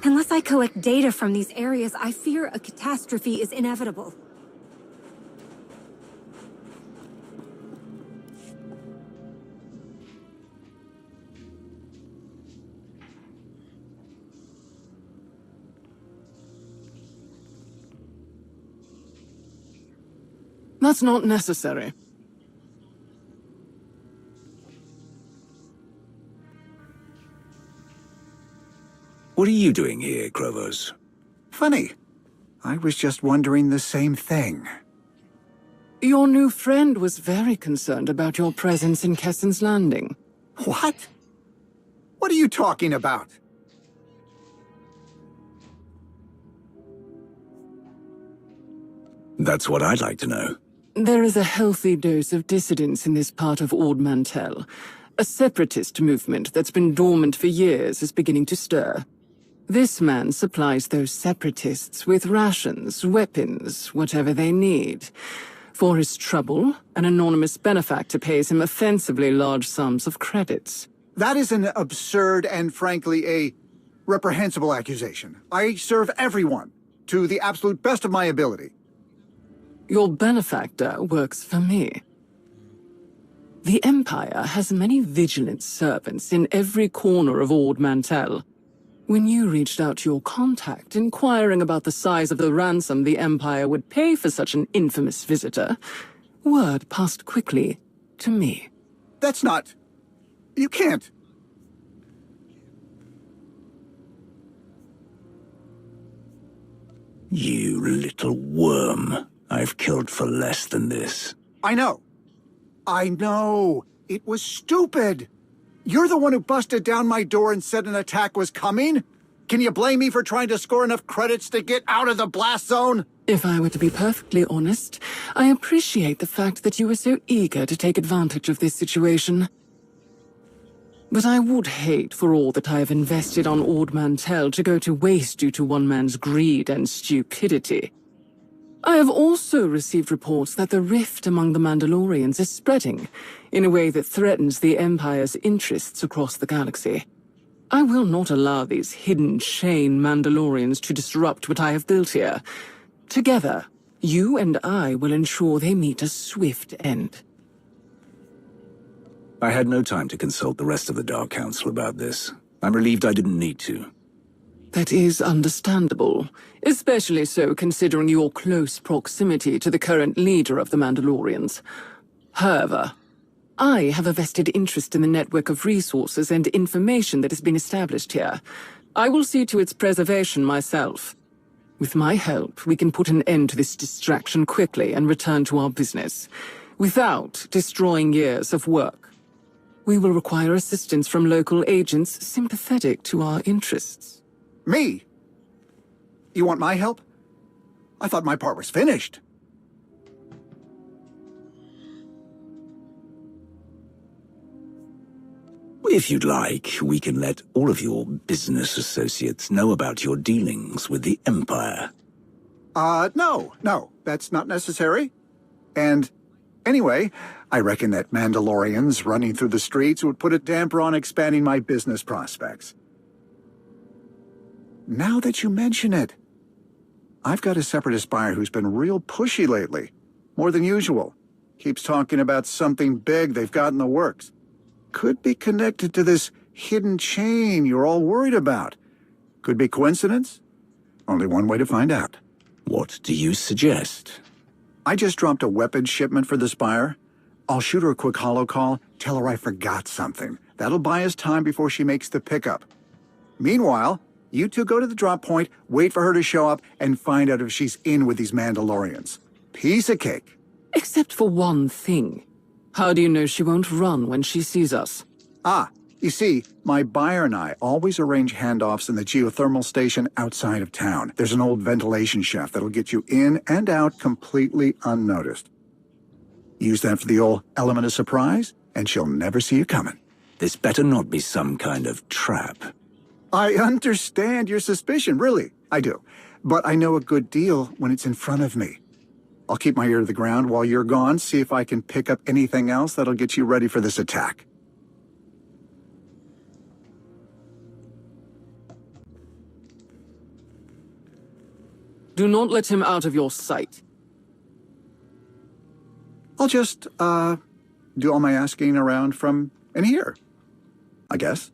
Unless I collect data from these areas, I fear a catastrophe is inevitable. That's not necessary. What are you doing here, Krovos? Funny. I was just wondering the same thing. Your new friend was very concerned about your presence in Kessen's Landing. What? What are you talking about? That's what I'd like to know. There is a healthy dose of dissidence in this part of Ord Mantell. A separatist movement that's been dormant for years is beginning to stir. This man supplies those separatists with rations, weapons, whatever they need. For his trouble, an anonymous benefactor pays him offensively large sums of credits. That is an absurd and frankly a reprehensible accusation. I serve everyone to the absolute best of my ability. Your benefactor works for me. The Empire has many vigilant servants in every corner of Ord Mantell. When you reached out to your contact, inquiring about the size of the ransom the Empire would pay for such an infamous visitor, word passed quickly to me. That's not... You can't. You little worm. I've killed for less than this. I know. I know. It was stupid. You're the one who busted down my door and said an attack was coming? Can you blame me for trying to score enough credits to get out of the blast zone? If I were to be perfectly honest, I appreciate the fact that you were so eager to take advantage of this situation. But I would hate for all that I have invested on Ord Mantell to go to waste due to one man's greed and stupidity. I have also received reports that the rift among the Mandalorians is spreading in a way that threatens the Empire's interests across the galaxy. I will not allow these hidden chain Mandalorians to disrupt what I have built here. Together, you and I will ensure they meet a swift end. I had no time to consult the rest of the Dark Council about this. I'm relieved I didn't need to. That is understandable, especially so considering your close proximity to the current leader of the Mandalorians. However, I have a vested interest in the network of resources and information that has been established here. I will see to its preservation myself. With my help, we can put an end to this distraction quickly and return to our business, without destroying years of work. We will require assistance from local agents sympathetic to our interests. Me? You want my help? I thought my part was finished. If you'd like, we can let all of your business associates know about your dealings with the Empire. No, that's not necessary. And anyway, I reckon that Mandalorians running through the streets would put a damper on expanding my business prospects. Now that you mention it, I've got a Separatist buyer who's been real pushy lately. More than usual. Keeps talking about something big they've got in the works. Could be connected to this hidden chain you're all worried about. Could be coincidence? Only one way to find out. What do you suggest? I just dropped a weapons shipment for this buyer. I'll shoot her a quick holo call, tell her I forgot something. That'll buy us time before she makes the pickup. Meanwhile, you two go to the drop point, wait for her to show up, and find out if she's in with these Mandalorians. Piece of cake. Except for one thing. How do you know she won't run when she sees us? You see, my buyer and I always arrange handoffs in the geothermal station outside of town. There's an old ventilation shaft that'll get you in and out completely unnoticed. Use that for the old element of surprise, and she'll never see you coming. This better not be some kind of trap. I understand your suspicion, really. I do. But I know a good deal when it's in front of me. I'll keep my ear to the ground while you're gone, see if I can pick up anything else that'll get you ready for this attack. Do not let him out of your sight. I'll just, do all my asking around from in here, I guess.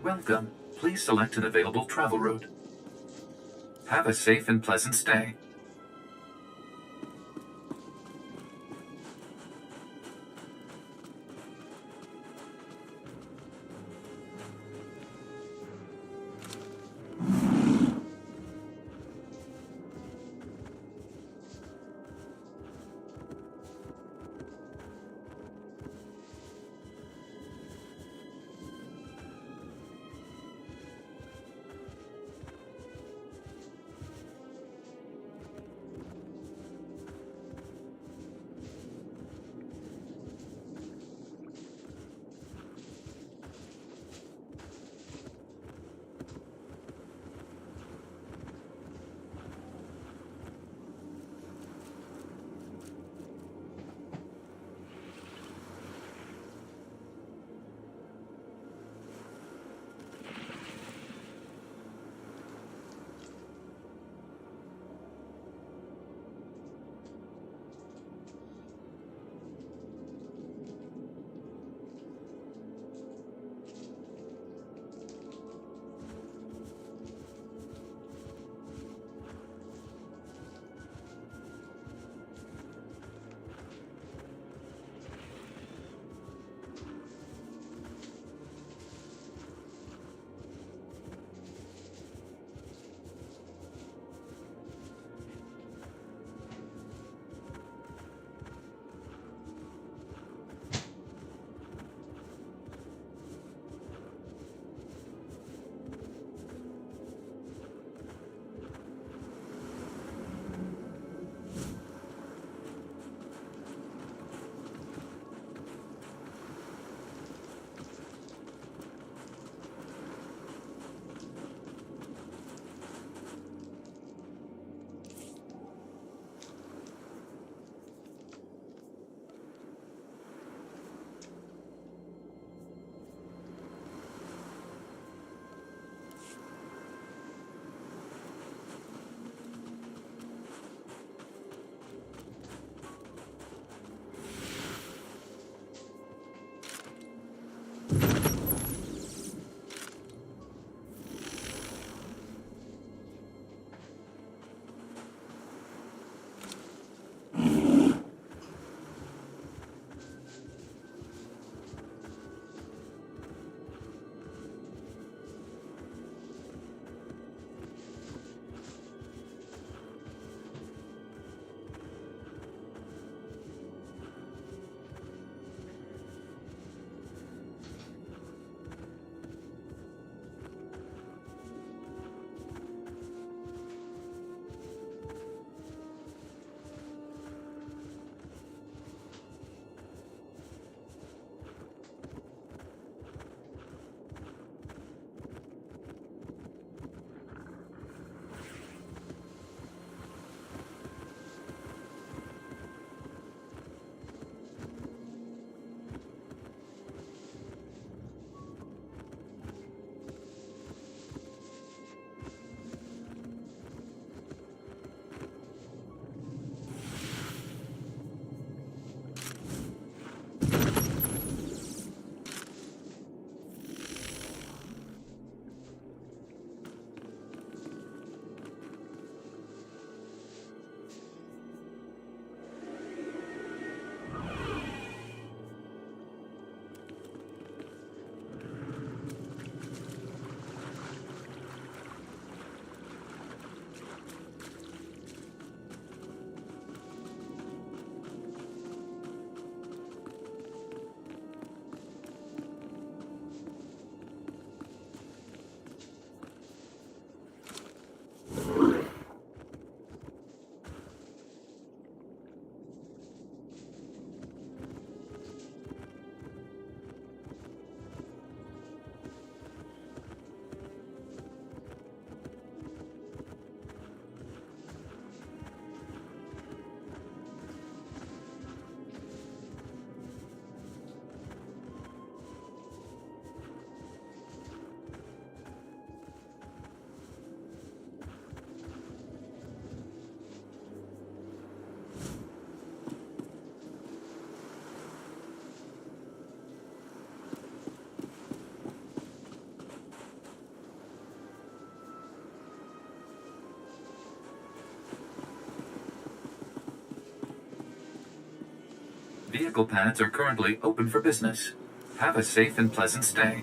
Welcome. Please select an available travel route. Have a safe and pleasant stay. vehicle pads are currently open for business. Have a safe and pleasant stay.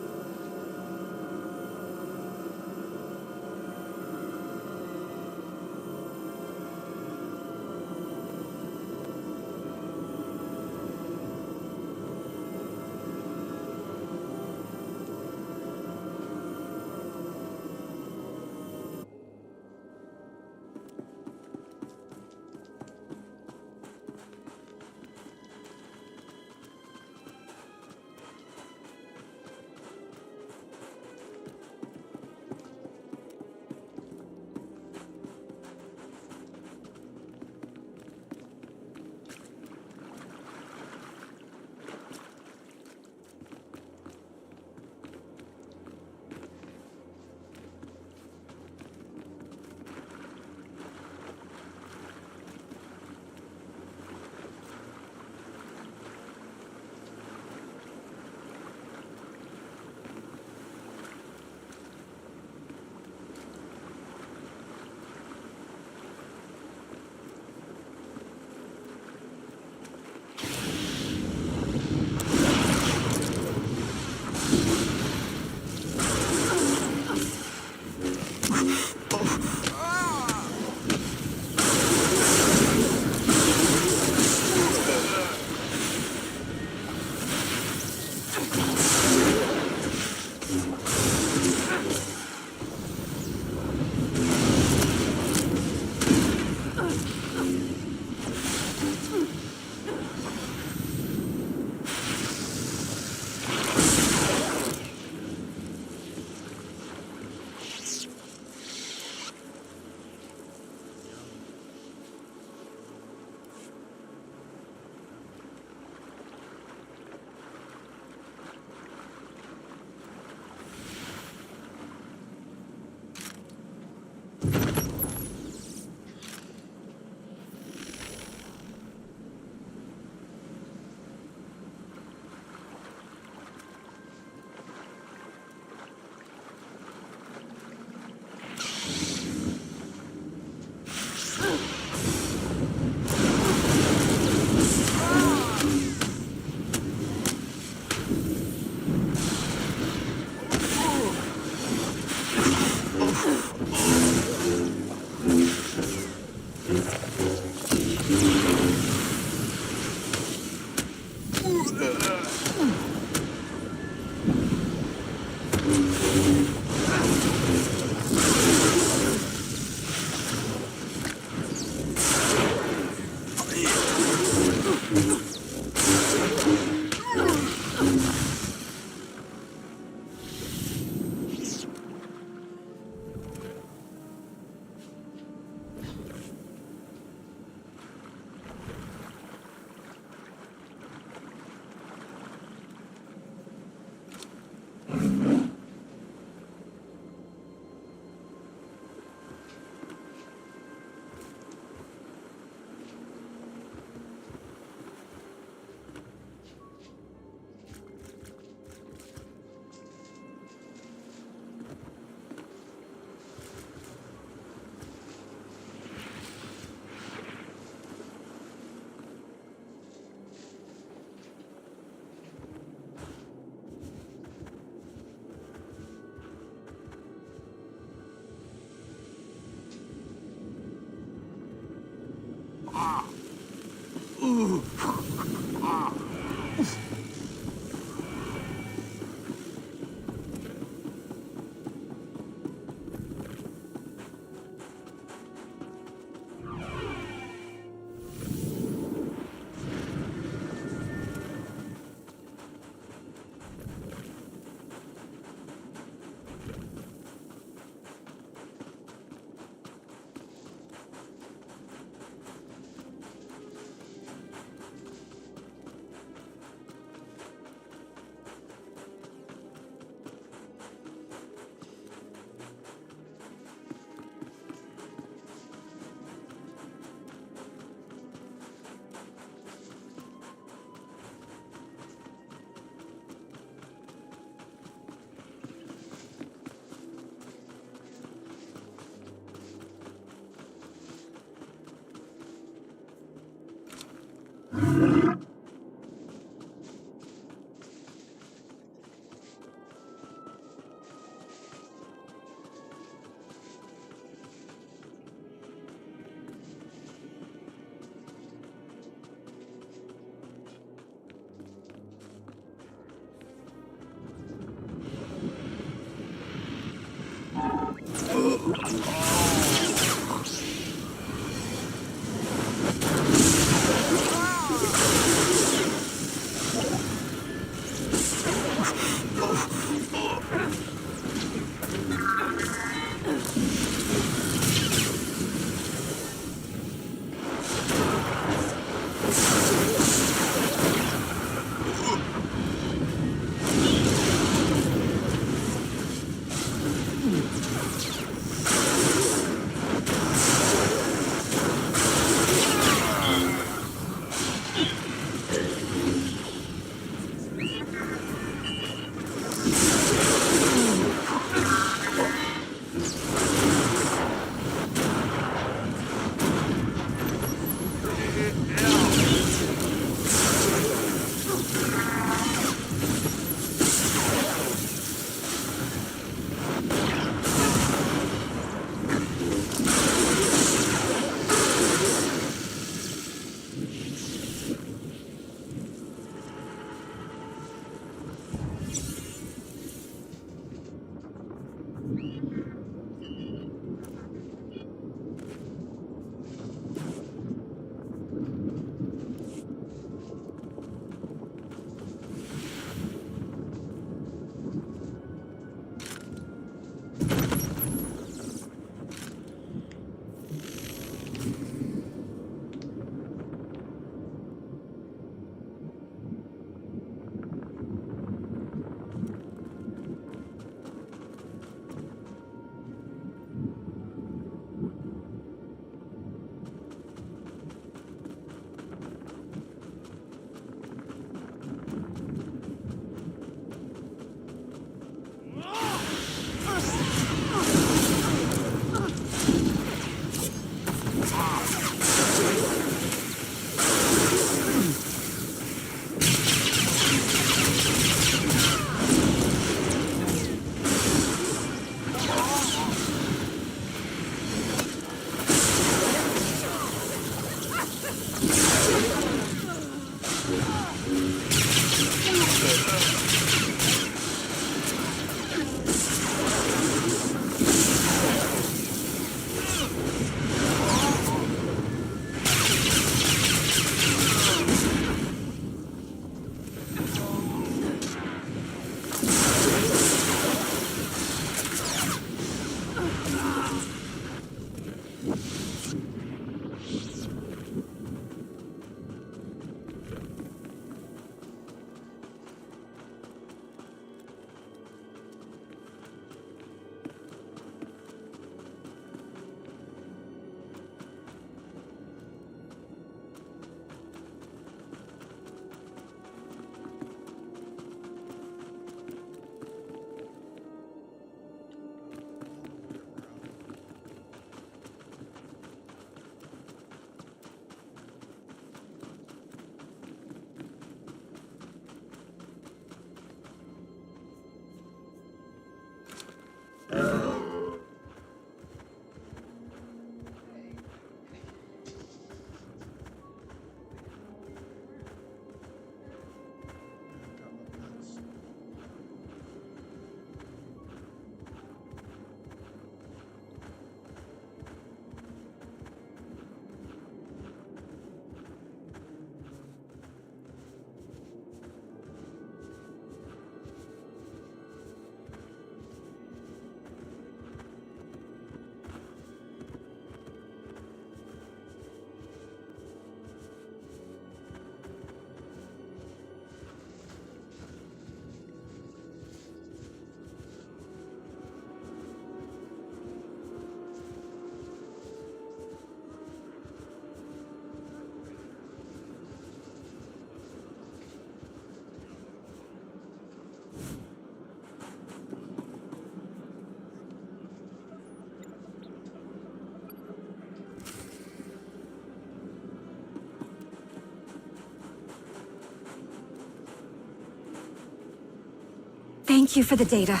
Thank you for the data.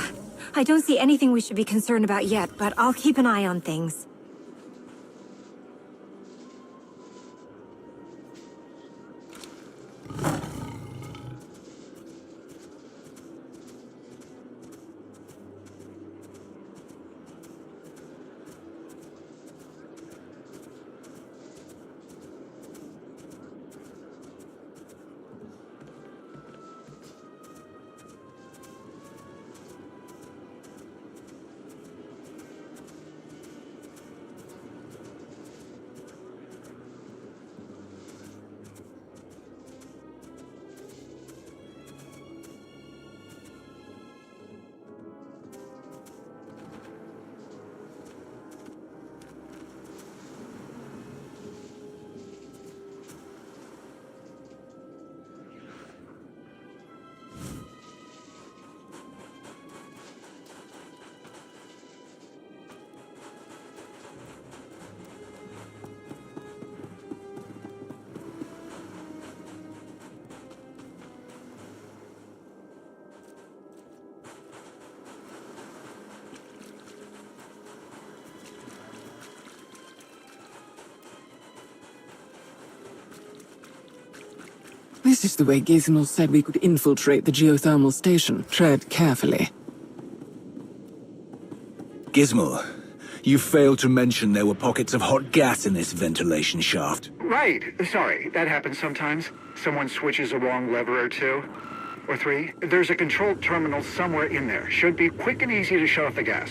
I don't see anything we should be concerned about yet, but I'll keep an eye on things. This is the way Gizmo said we could infiltrate the geothermal station. Tread carefully. Gizmo, you failed to mention there were pockets of hot gas in this ventilation shaft. Right. Sorry, that happens sometimes. Someone switches a wrong lever or two. Or three. There's a controlled terminal somewhere in there. Should be quick and easy to shut off the gas.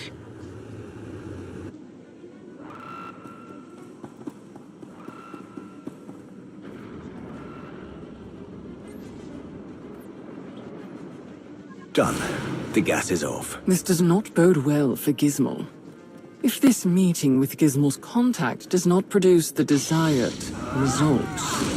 Done. The gas is off. This does not bode well for Gizmo. If this meeting with Gizmo's contact does not produce the desired results.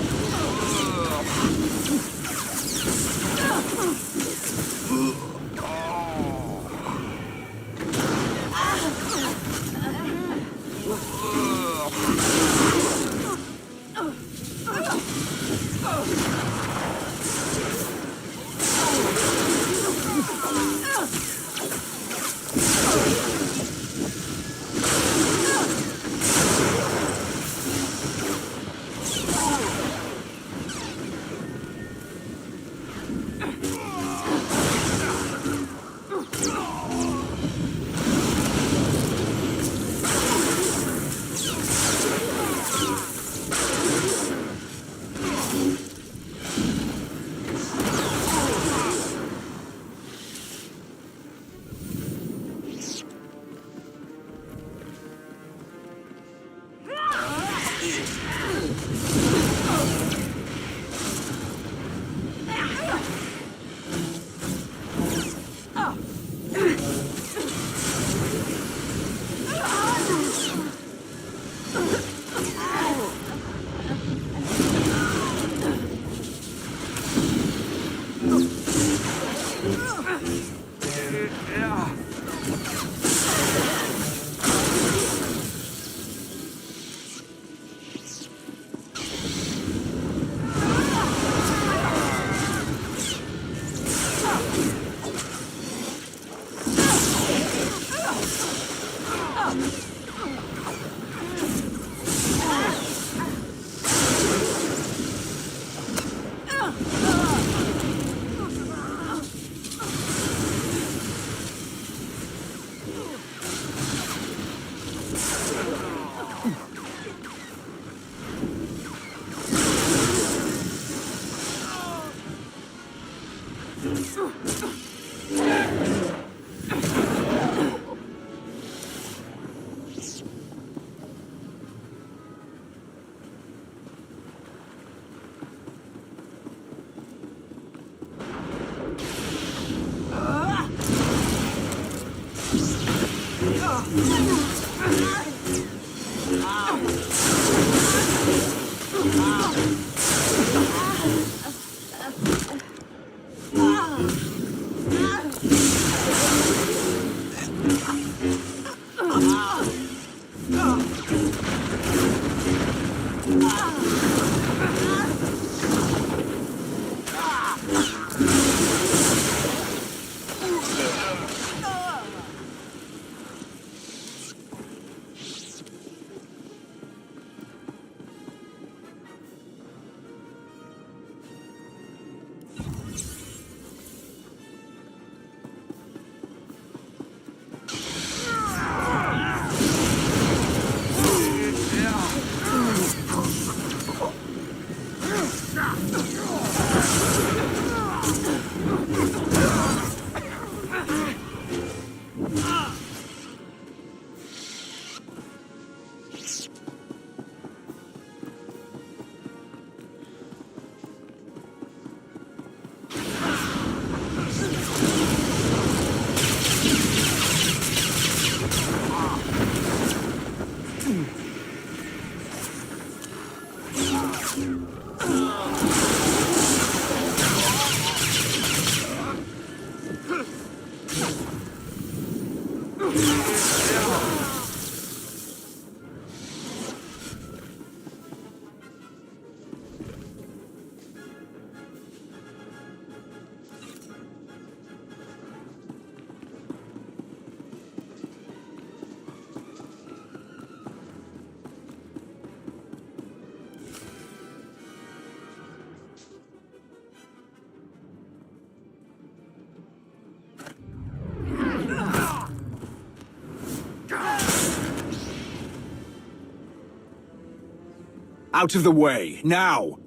Out of the way, now!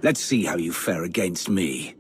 Let's see how you fare against me.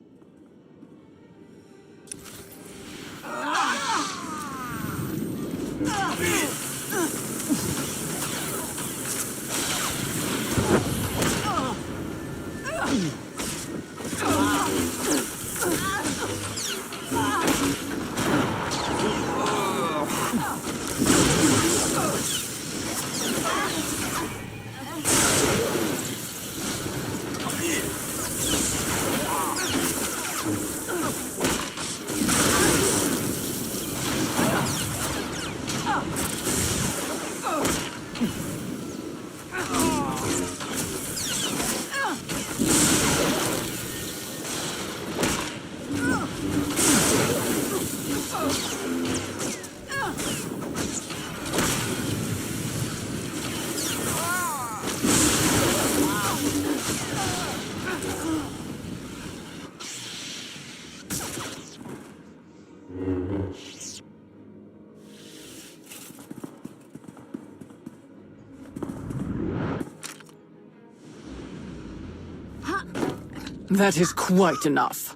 That is quite enough.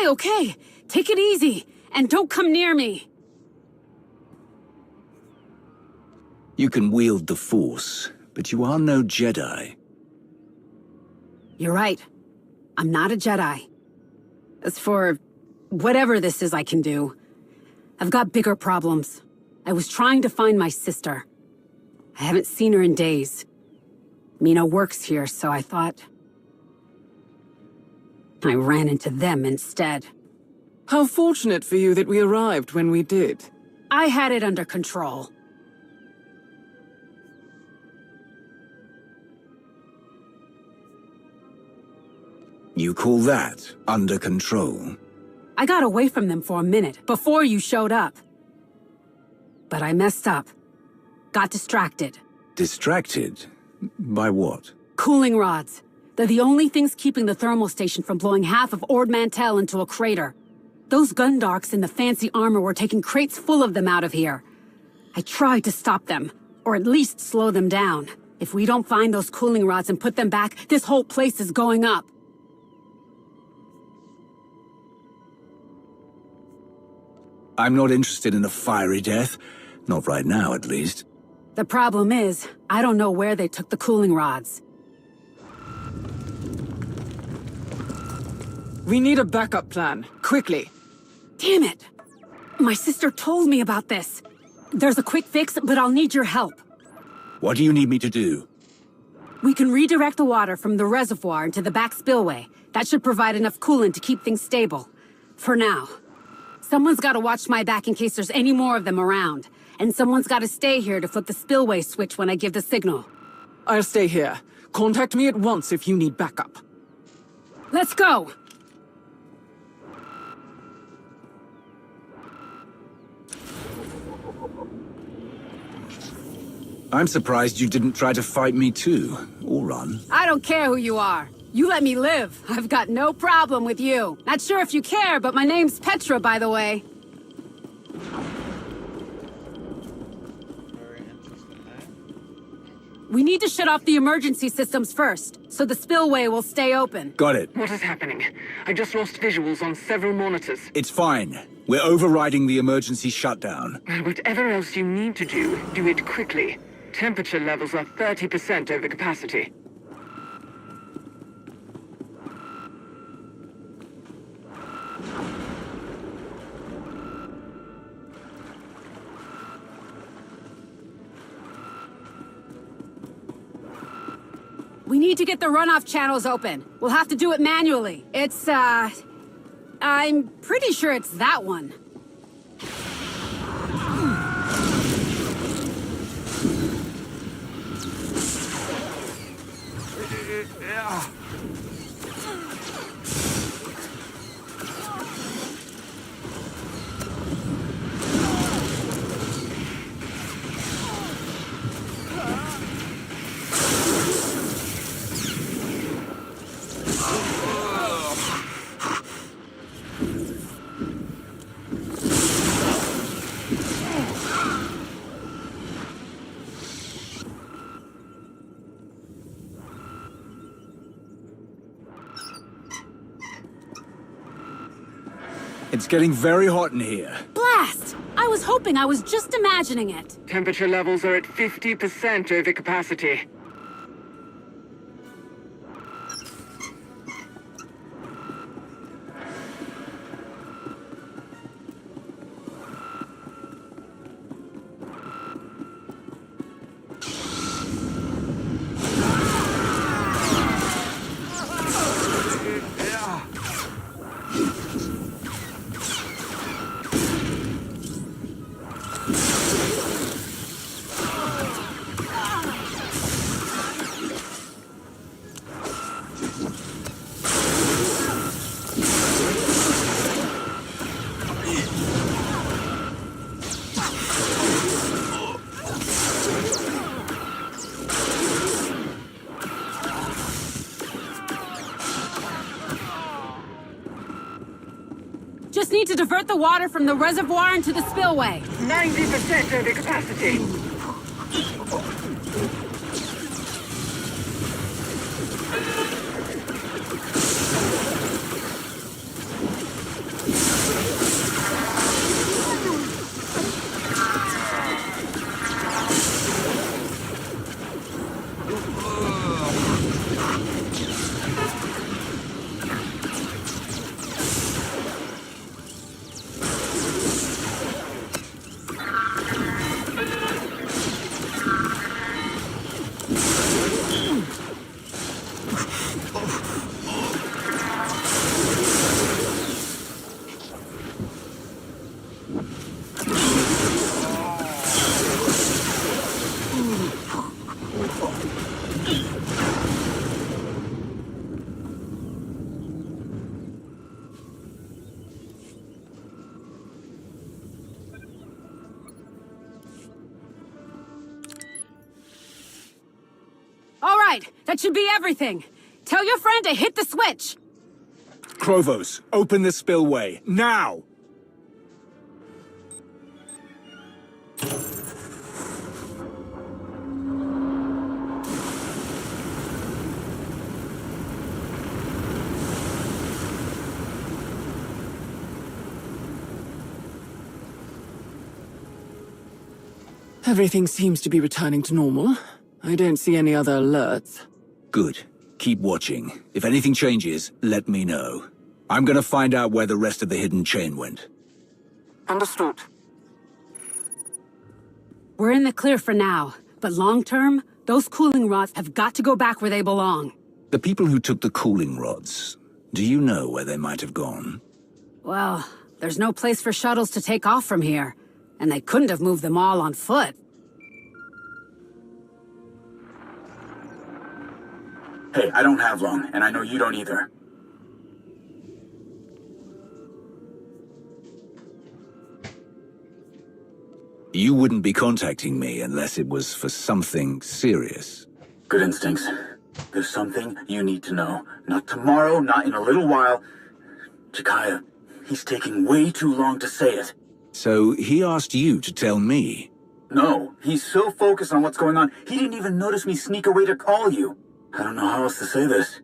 Okay. Take it easy, and don't come near me. You can wield the Force, but you are no Jedi. You're right. I'm not a Jedi. As for whatever this is I can do, I've got bigger problems. I was trying to find my sister. I haven't seen her in days. Mina works here, so I thought... I ran into them instead. How fortunate for you that we arrived when we did. I had it under control. You call that under control? I got away from them for a minute, before you showed up. But I messed up. Got distracted. Distracted? By what? Cooling rods. They're the only things keeping the thermal station from blowing half of Ord Mantell into a crater. Those Gundarks in the fancy armor were taking crates full of them out of here. I tried to stop them, or at least slow them down. If we don't find those cooling rods and put them back, this whole place is going up. I'm not interested in a fiery death. Not right now, at least. The problem is, I don't know where they took the cooling rods. We need a backup plan, quickly. Damn it! My sister told me about this. There's a quick fix, but I'll need your help. What do you need me to do? We can redirect the water from the reservoir into the back spillway. That should provide enough coolant to keep things stable. For now. Someone's gotta watch my back in case there's any more of them around. And someone's gotta stay here to flip the spillway switch when I give the signal. I'll stay here. Contact me at once if you need backup. Let's go! I'm surprised you didn't try to fight me too, or run. I don't care who you are. You let me live. I've got no problem with you. Not sure if you care, but my name's Petra, by the way. We need to shut off the emergency systems first, so the spillway will stay open. Got it. What is happening? I just lost visuals on several monitors. It's fine. We're overriding the emergency shutdown. Well, whatever else you need to do it quickly. Temperature levels are 30% over capacity. We need to get the runoff channels open. We'll have to do it manually. It's, I'm pretty sure it's that one. It's getting very hot in here. Blast! I was hoping I was just imagining it. Temperature levels are at 50% over capacity. Just need to divert the water from the reservoir into the spillway. 90% over capacity. That should be everything. Tell your friend to hit the switch. Krovos, open the spillway, now! Everything seems to be returning to normal. I don't see any other alerts. Good. Keep watching. If anything changes, let me know. I'm gonna find out where the rest of the hidden chain went. Understood. We're in the clear for now, but long-term, those cooling rods have got to go back where they belong. The people who took the cooling rods, do you know where they might have gone? Well, there's no place for shuttles to take off from here, and they couldn't have moved them all on foot. Hey, I don't have long, and I know you don't either. You wouldn't be contacting me unless it was for something serious. Good instincts. There's something you need to know. Not tomorrow, not in a little while. Jakaya, he's taking way too long to say it. So he asked you to tell me? No, he's so focused on what's going on, he didn't even notice me sneak away to call you. I don't know how else to say this.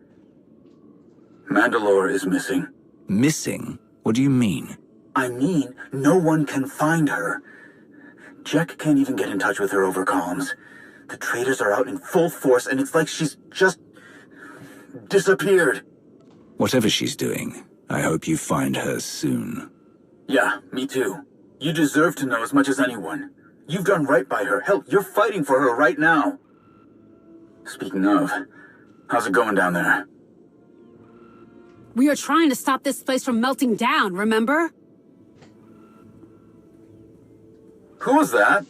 Mandalore is missing. Missing? What do you mean? I mean, no one can find her. Jack can't even get in touch with her over comms. The traitors are out in full force, and it's like she's just disappeared. Whatever she's doing, I hope you find her soon. Yeah, me too. You deserve to know as much as anyone. You've done right by her. Hell, you're fighting for her right now. Speaking of, how's it going down there? We are trying to stop this place from melting down, remember? Who was that?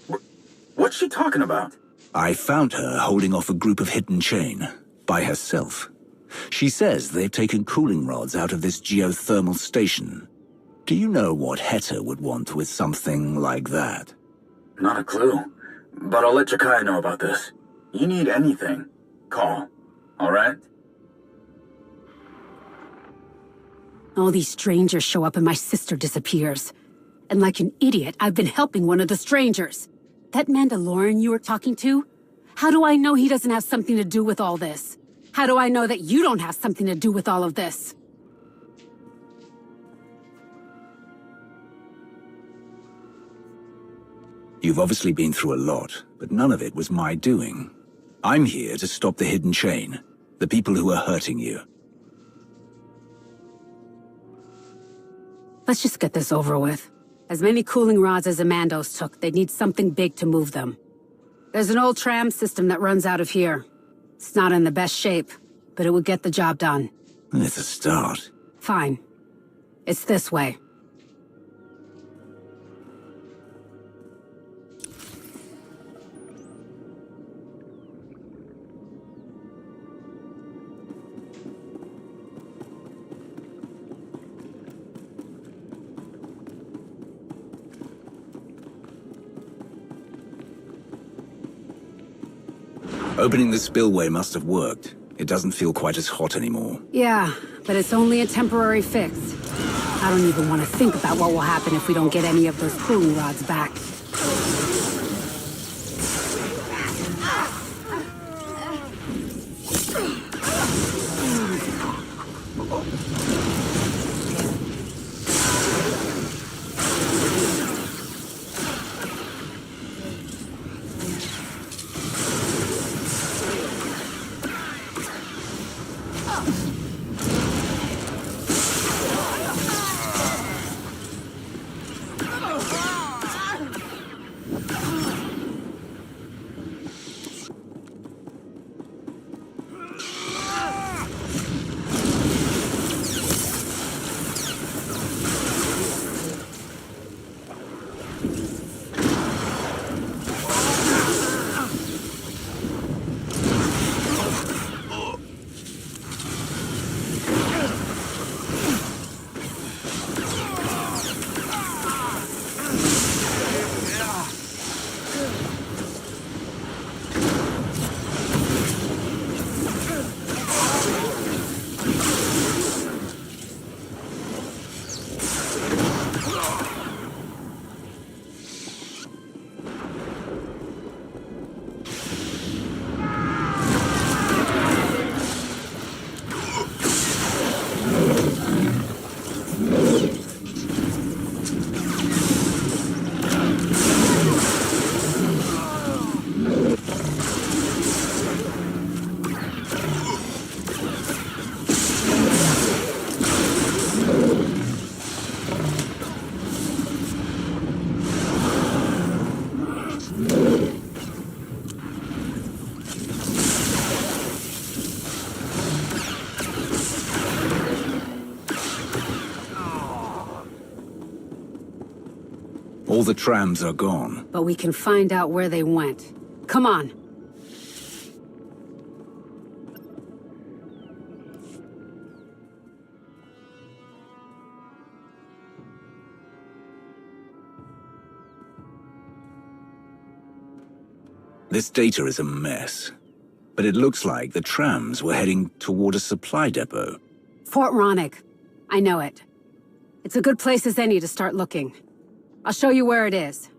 What's she talking about? I found her holding off a group of hidden chain, by herself. She says they've taken cooling rods out of this geothermal station. Do you know what Heta would want with something like that? Not a clue, but I'll let Jakaya know about this. You need anything, call, alright? All these strangers show up and my sister disappears. And like an idiot, I've been helping one of the strangers. That Mandalorian you were talking to? How do I know he doesn't have something to do with all this? How do I know that you don't have something to do with all of this? You've obviously been through a lot, but none of it was my doing. I'm here to stop the hidden chain, the people who are hurting you. Let's just get this over with. As many cooling rods as Amandos took, they'd need something big to move them. There's an old tram system that runs out of here. It's not in the best shape, but it would get the job done. It's a start. Fine. It's this way. Opening the spillway must have worked. It doesn't feel quite as hot anymore. Yeah, but it's only a temporary fix. I don't even want to think about what will happen if we don't get any of those cooling rods back. All the trams are gone. But we can find out where they went. Come on. This data is a mess. But it looks like the trams were heading toward a supply depot. Fort Ronick. I know it. It's a good place as any to start looking. I'll show you where it is.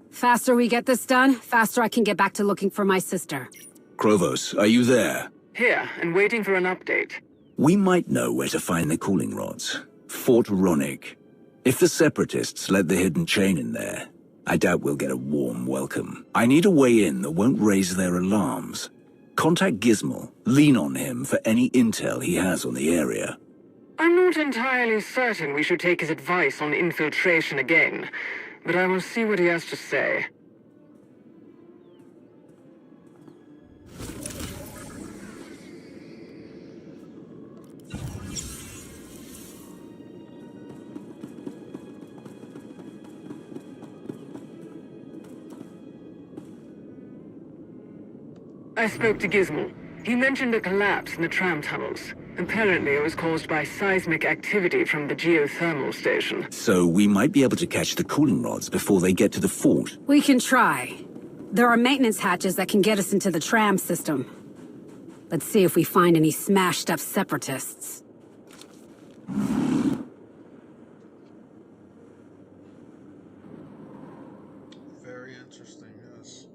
Faster we get this done, faster I can get back to looking for my sister. Krovos, are you there? Here, and waiting for an update. We might know where to find the cooling rods. Fort Ronick. If the Separatists let the hidden chain in there, I doubt we'll get a warm welcome. I need a way in that won't raise their alarms. Contact Gizmo. Lean on him for any intel he has on the area. I'm not entirely certain we should take his advice on infiltration again, but I will see what he has to say. I spoke to Gizmo. He mentioned a collapse in the tram tunnels. Apparently it was caused by seismic activity from the geothermal station. So we might be able to catch the cooling rods before they get to the fort. We can try. There are maintenance hatches that can get us into the tram system. Let's see if we find any smashed up separatists. Very interesting, yes.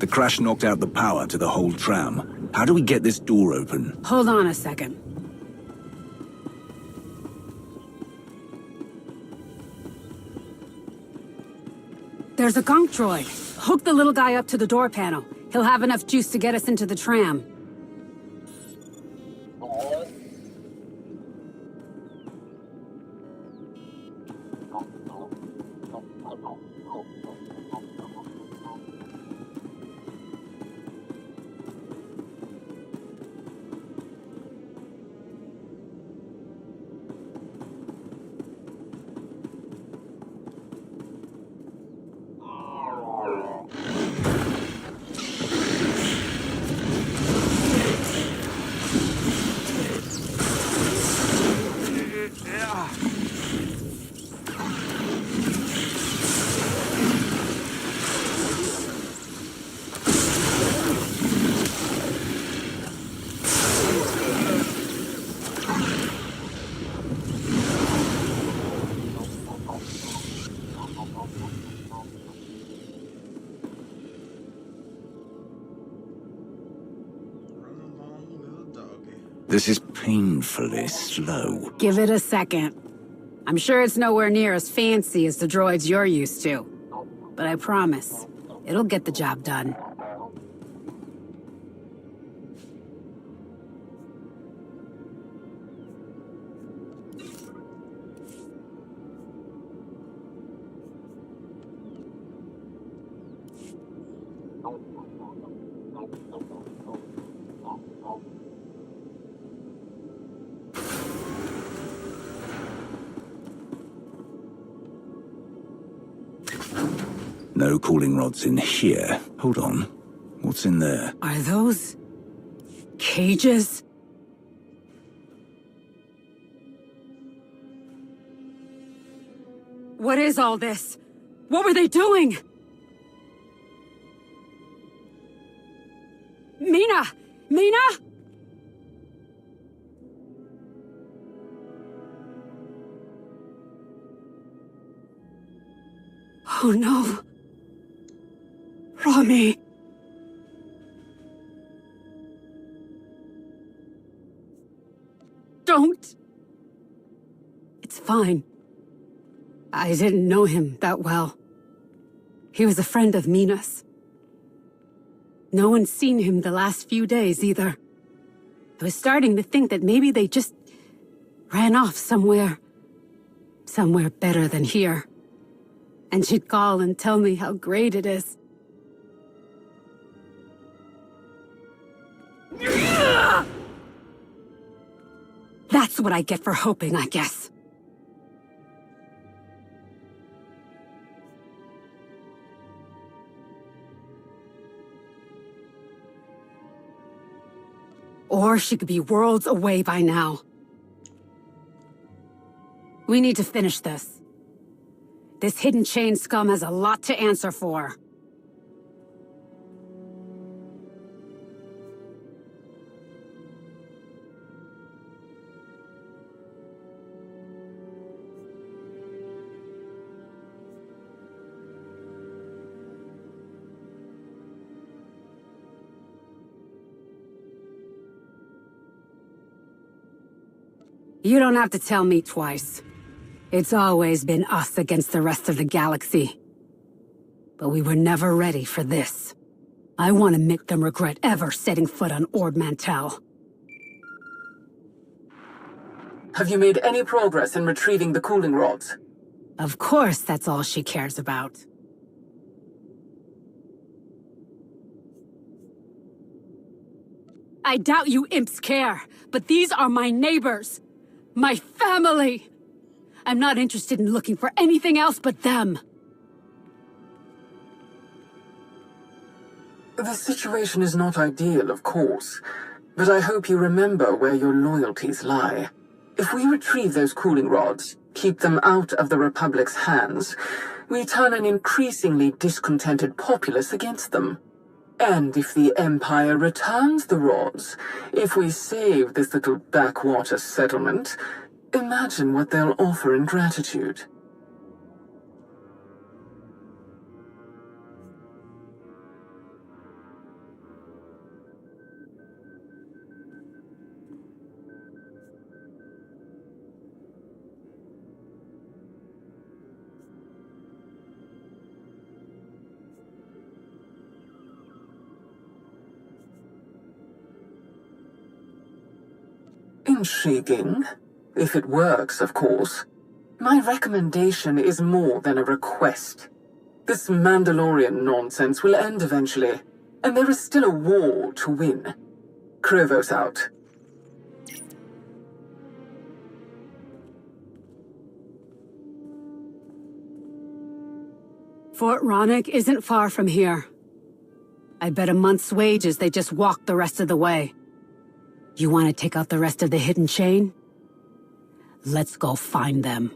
The crash knocked out the power to the whole tram. How do we get this door open? Hold on a second. There's a gunk droid. Hook the little guy up to the door panel. He'll have enough juice to get us into the tram. This is painfully slow. Give it a second. I'm sure it's nowhere near as fancy as the droids you're used to. But I promise, it'll get the job done. No cooling rods in here. Hold on. What's in there? Are those... cages? What is all this? What were they doing? Mina! Mina! Oh no. Rami. Don't. It's fine. I didn't know him that well. He was a friend of Mina's. No one's seen him the last few days either. I was starting to think that maybe they just ran off somewhere. Somewhere better than here. And she'd call and tell me how great it is. That's what I get for hoping, I guess. Or she could be worlds away by now. We need to finish this. This hidden chain scum has a lot to answer for. You don't have to tell me twice. It's always been us against the rest of the galaxy. But we were never ready for this. I want to make them regret ever setting foot on Ord Mantell. Have you made any progress in retrieving the cooling rods? Of course that's all she cares about. I doubt you imps care, but these are my neighbors. My family! I'm not interested in looking for anything else but them. The situation is not ideal, of course, but I hope you remember where your loyalties lie. If we retrieve those cooling rods, keep them out of the Republic's hands, we turn an increasingly discontented populace against them. And if the Empire returns the rods, if we save this little backwater settlement, imagine what they'll offer in gratitude. Intriguing. If it works, of course. My recommendation is more than a request. This Mandalorian nonsense will end eventually, and there is still a war to win. Krivos out. Fort Ronick isn't far from here. I bet a month's wages they just walked the rest of the way. You want to take out the rest of the hidden chain? Let's go find them.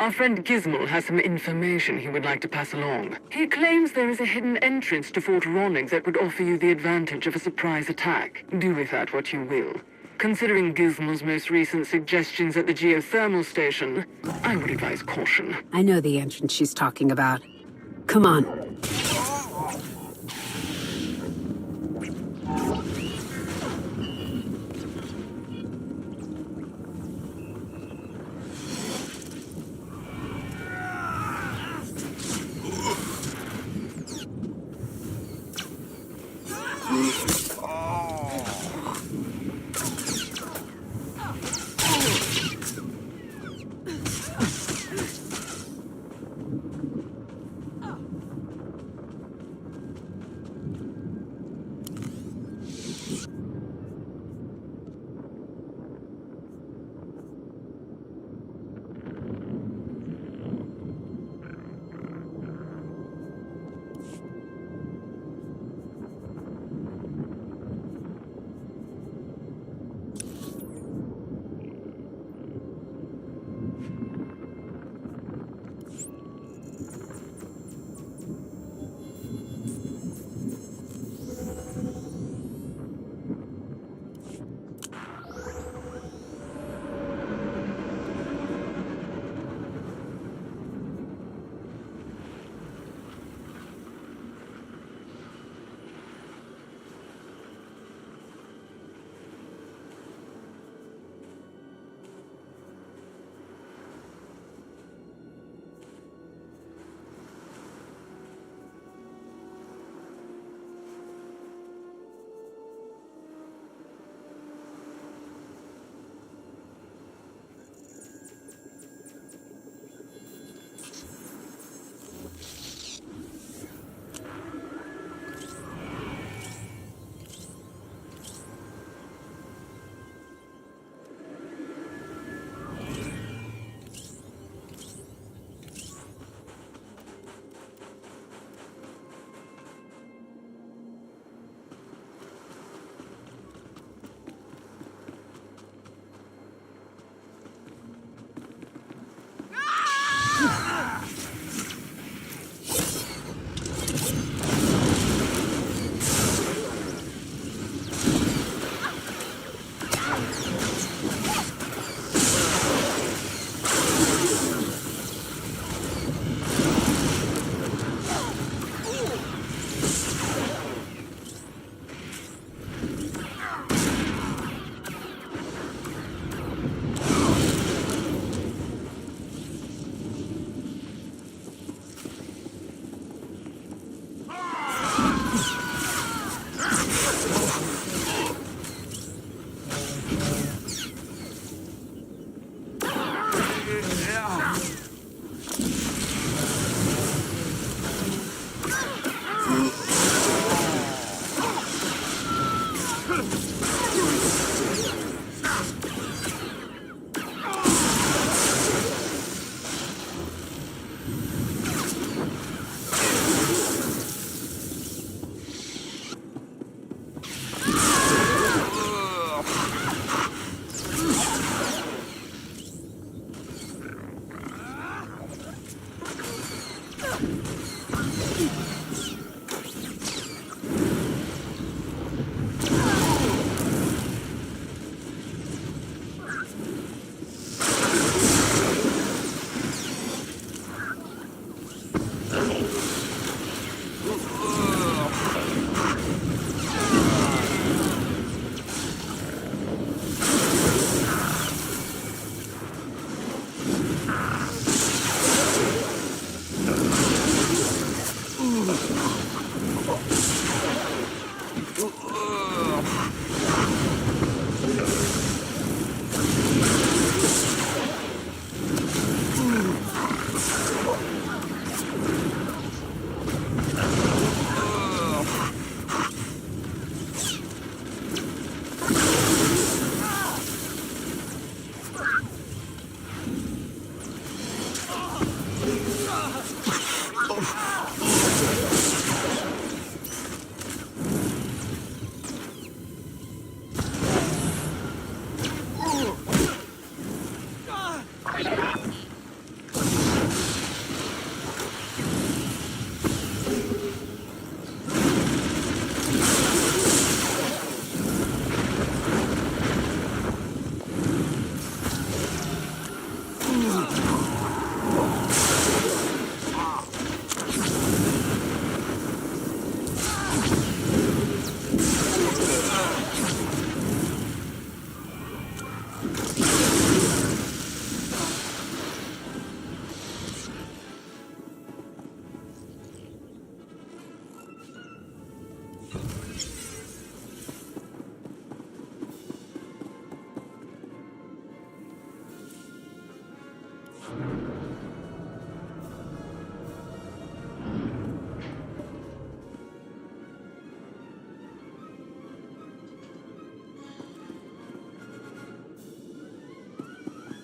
Our friend Gizmo has some information he would like to pass along. He claims there is a hidden entrance to Fort Ronix that would offer you the advantage of a surprise attack. Do with that what you will. Considering Gizmo's most recent suggestions at the geothermal station, I would advise caution. I know the entrance she's talking about. Come on.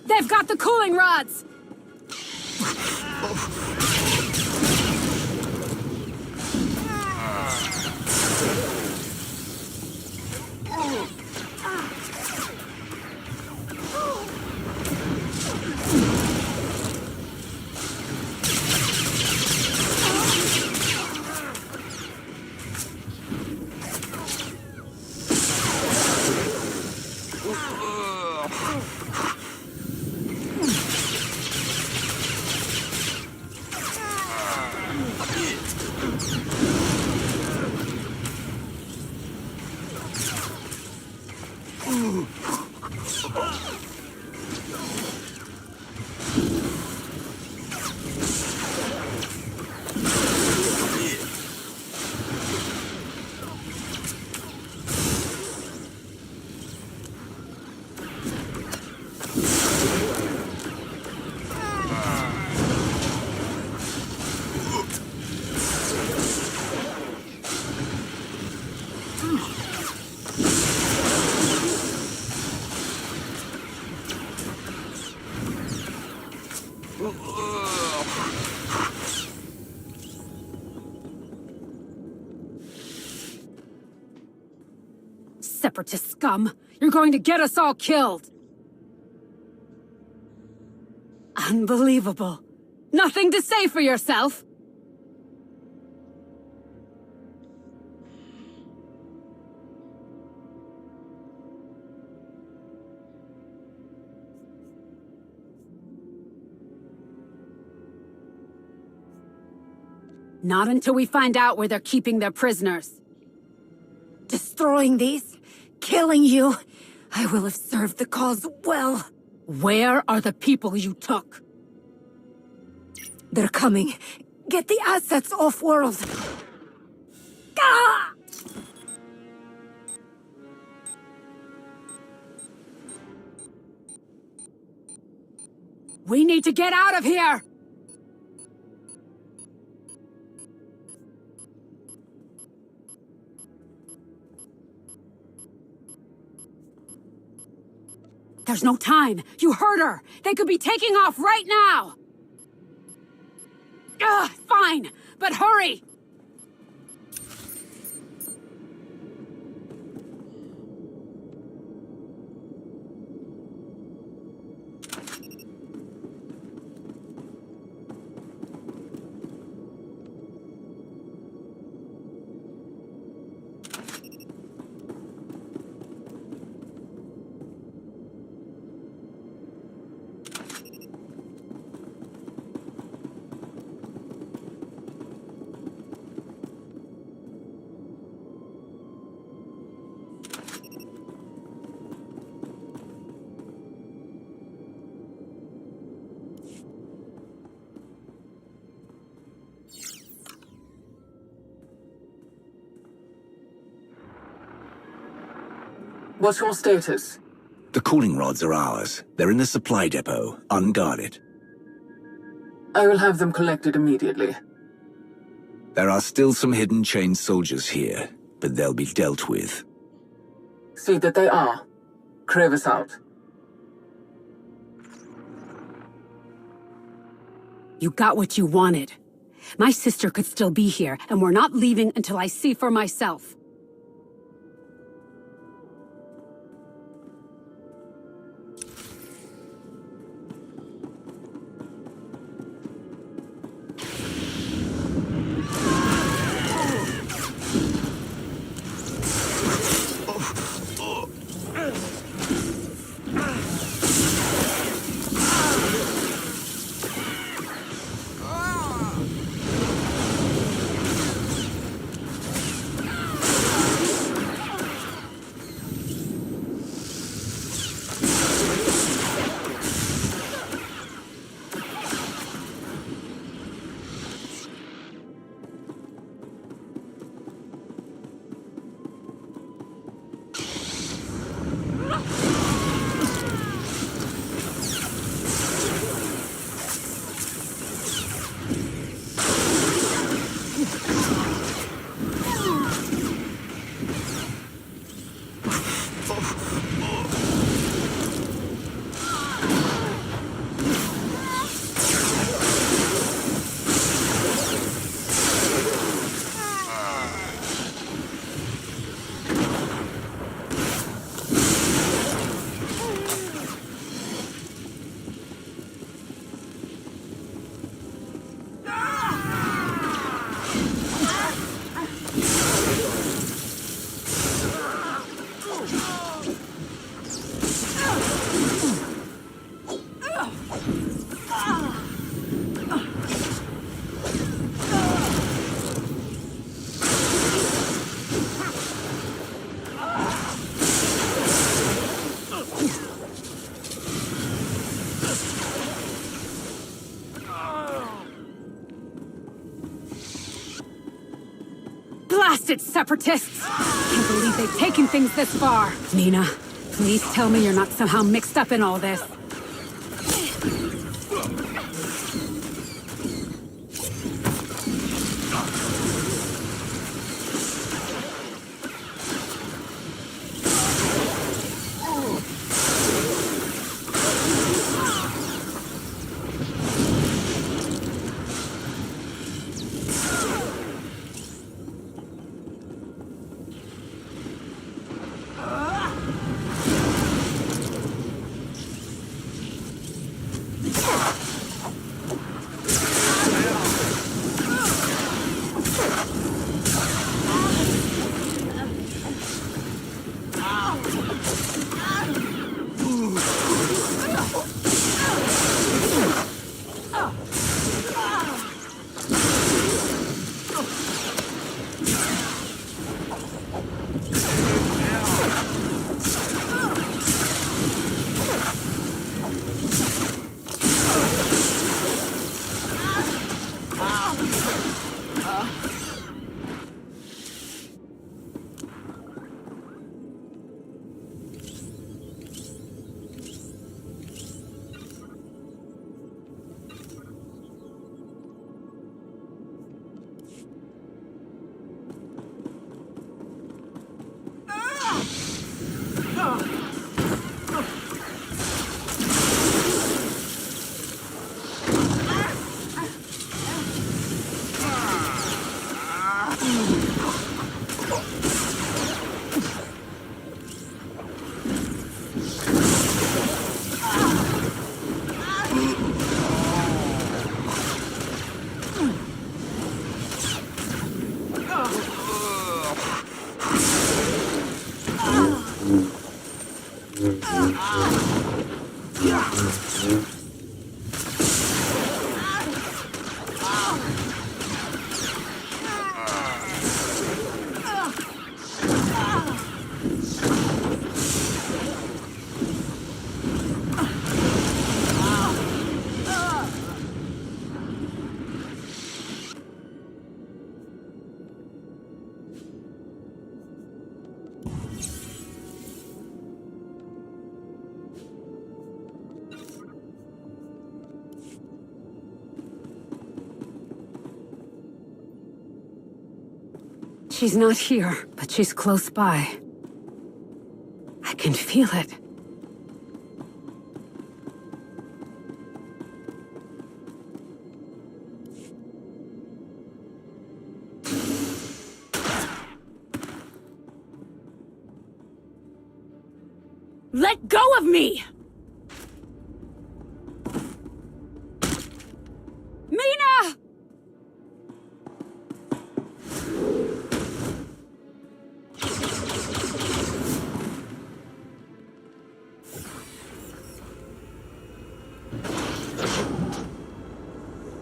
They've got the cooling rods! Separatist scum! You're going to get us all killed! Unbelievable. Nothing to say for yourself? Not until we find out where they're keeping their prisoners. Destroying these, killing you, I will have served the cause well. Where are the people you took? They're coming. Get the assets off-world. Ah! We need to get out of here! There's no time. You heard her. They could be taking off right now. Ugh, fine, but hurry. What's your status? The cooling rods are ours. They're in the supply depot, unguarded. I will have them collected immediately. There are still some hidden chain soldiers here, but they'll be dealt with. See that they are. Kravis out. You got what you wanted. My sister could still be here, and we're not leaving until I see for myself. Blasted separatists! Can't believe they've taken things this far. Nina, please tell me you're not somehow mixed up in all this. She's not here, but she's close by. I can feel it. Let go of me! Mina!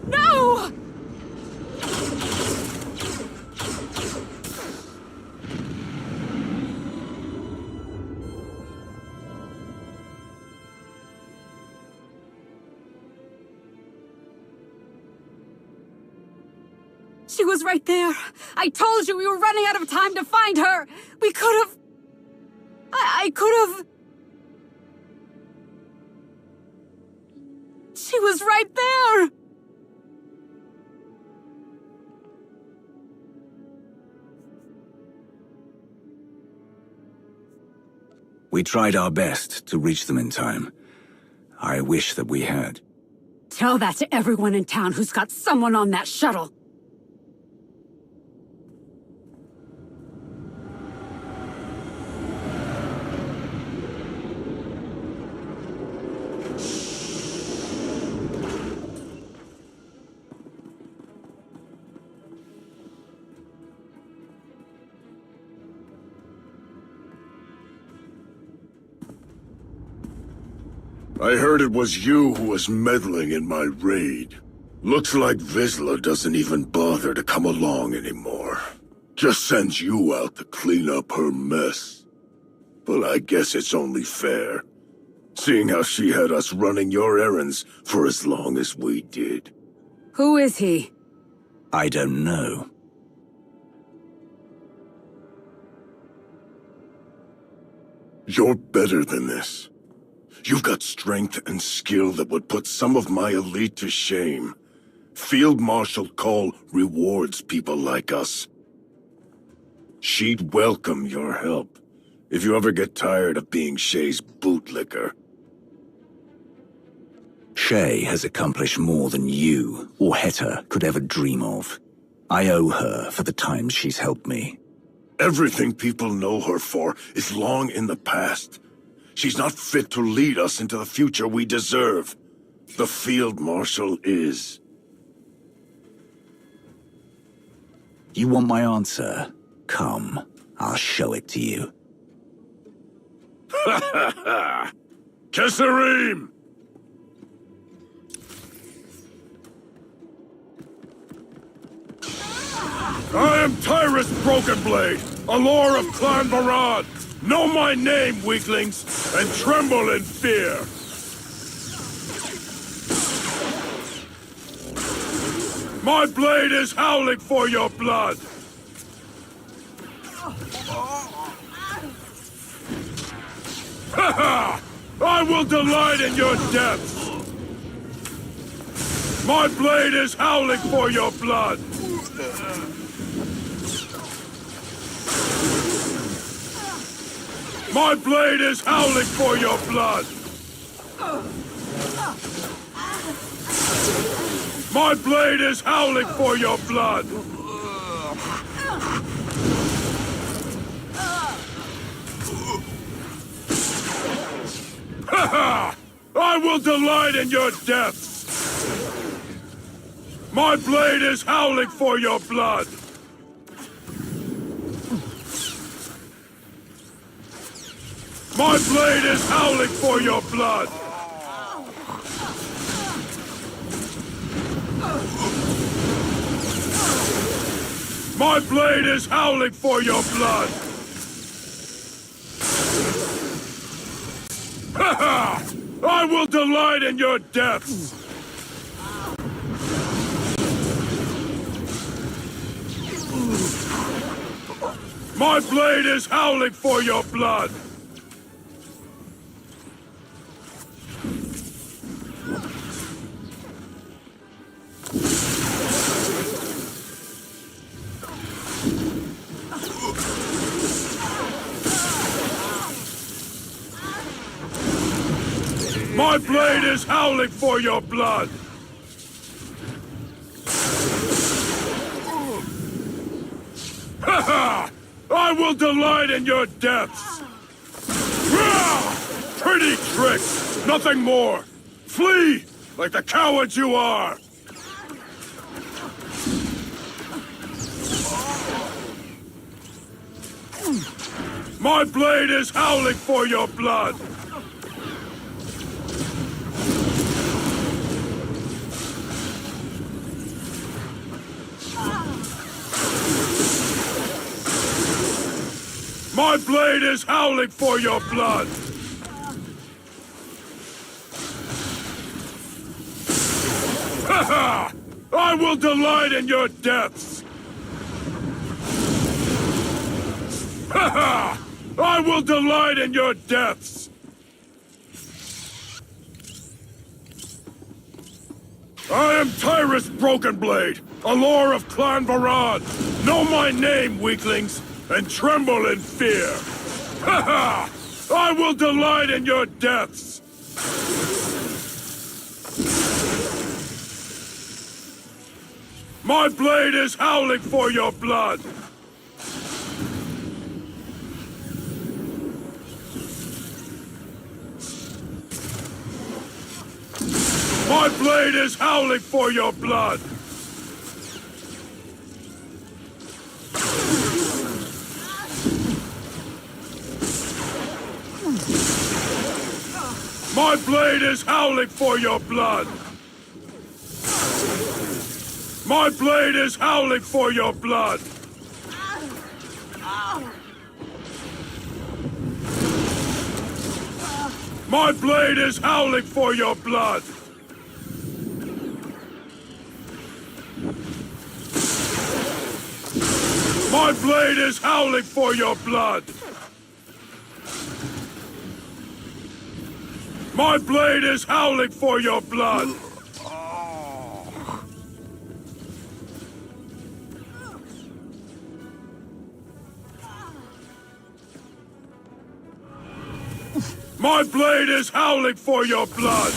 No! She was right there. I told you we were running out of time to find her. We could have... I could have... She was right there! We tried our best to reach them in time. I wish that we had. Tell that to everyone in town who's got someone on that shuttle. I heard it was you who was meddling in my raid. Looks like Vizsla doesn't even bother to come along anymore. Just sends you out to clean up her mess. But I guess it's only fair, seeing how she had us running your errands for as long as we did. Who is he? I don't know. You're better than this. You've got strength and skill that would put some of my elite to shame. Field Marshal Cole rewards people like us. She'd welcome your help if you ever get tired of being Shay's bootlicker. Shay has accomplished more than you or Heta could ever dream of. I owe her for the times she's helped me. Everything people know her for is long in the past. She's not fit to lead us into the future we deserve. The Field Marshal is. You want my answer? Come, I'll show it to you. Ha ha ha! Kesarim! I am Tyrus Brokenblade, a lord of Clan Barad. Know my name, weaklings, and tremble in fear! My blade is howling for your blood! Ha ha! I will delight in your depths! My blade is howling for your blood! My blade is howling for your blood! My blade is howling for your blood! Ha ha! I will delight in your depths! My blade is howling for your blood! My blade is howling for your blood! My blade is howling for your blood! Ha ha! I will delight in your depths! My blade is howling for your blood! My blade is howling for your blood! Ha ha! I will delight in your depths! Rah! Pretty tricks! Nothing more! Flee! Like the cowards you are! My blade is howling for your blood! My blade is howling for your blood! Ha ha! I will delight in your depths! Ha ha! I will delight in your depths! I am Tyrus Brokenblade, a lore of Clan Varad. Know my name, weaklings, and tremble in fear. Ha ha! I will delight in your depths! My blade is howling for your blood! My blade is howling for your blood! My blade is howling for your blood! My blade is howling for your blood! My blade is howling for your blood! My blade is howling for your blood! My blade is howling for your blood! My blade is howling for your blood!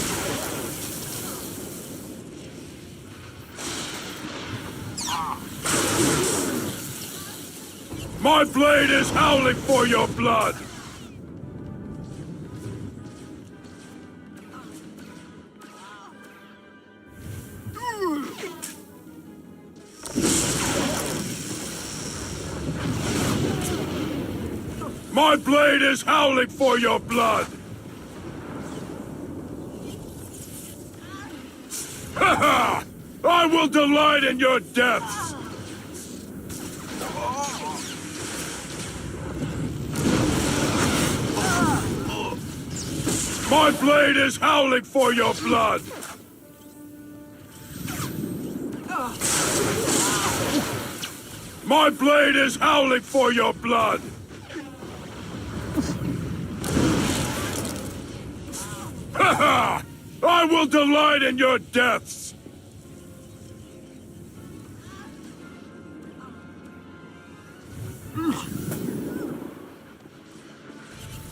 My blade is howling for your blood! My blade is howling for your blood! Ha ha! I will delight in your depths! My blade is howling for your blood! My blade is howling for your blood! Ha ha! I will delight in your depths!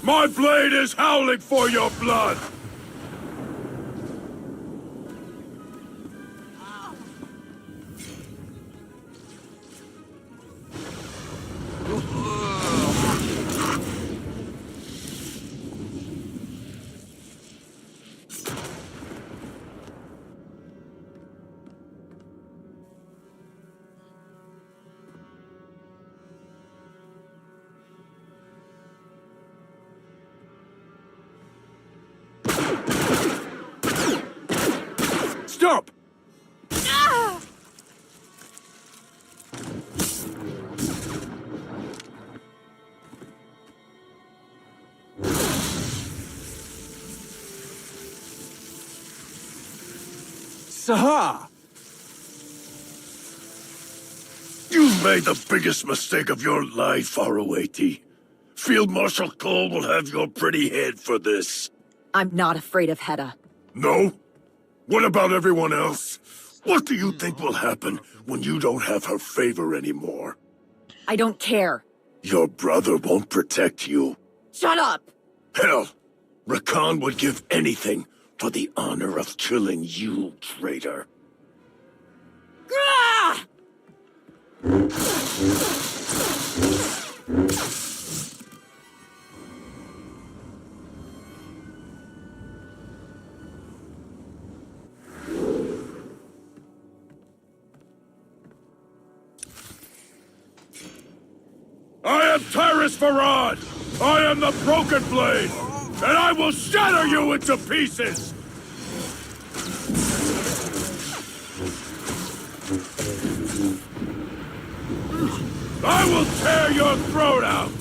My blade is howling for your blood! Stop! Sahar! You've made the biggest mistake of your life, Aroeti. Field Marshal Cole will have your pretty head for this. I'm not afraid of Hedda. No? What about everyone else? What do you think will happen when you don't have her favor anymore? I don't care. Your brother won't protect you. Shut up! Hell, Rakan would give anything for the honor of killing you, traitor. Ah! I am Tyrus Farad! I am the Broken Blade! And I will shatter you into pieces! I will tear your throat out!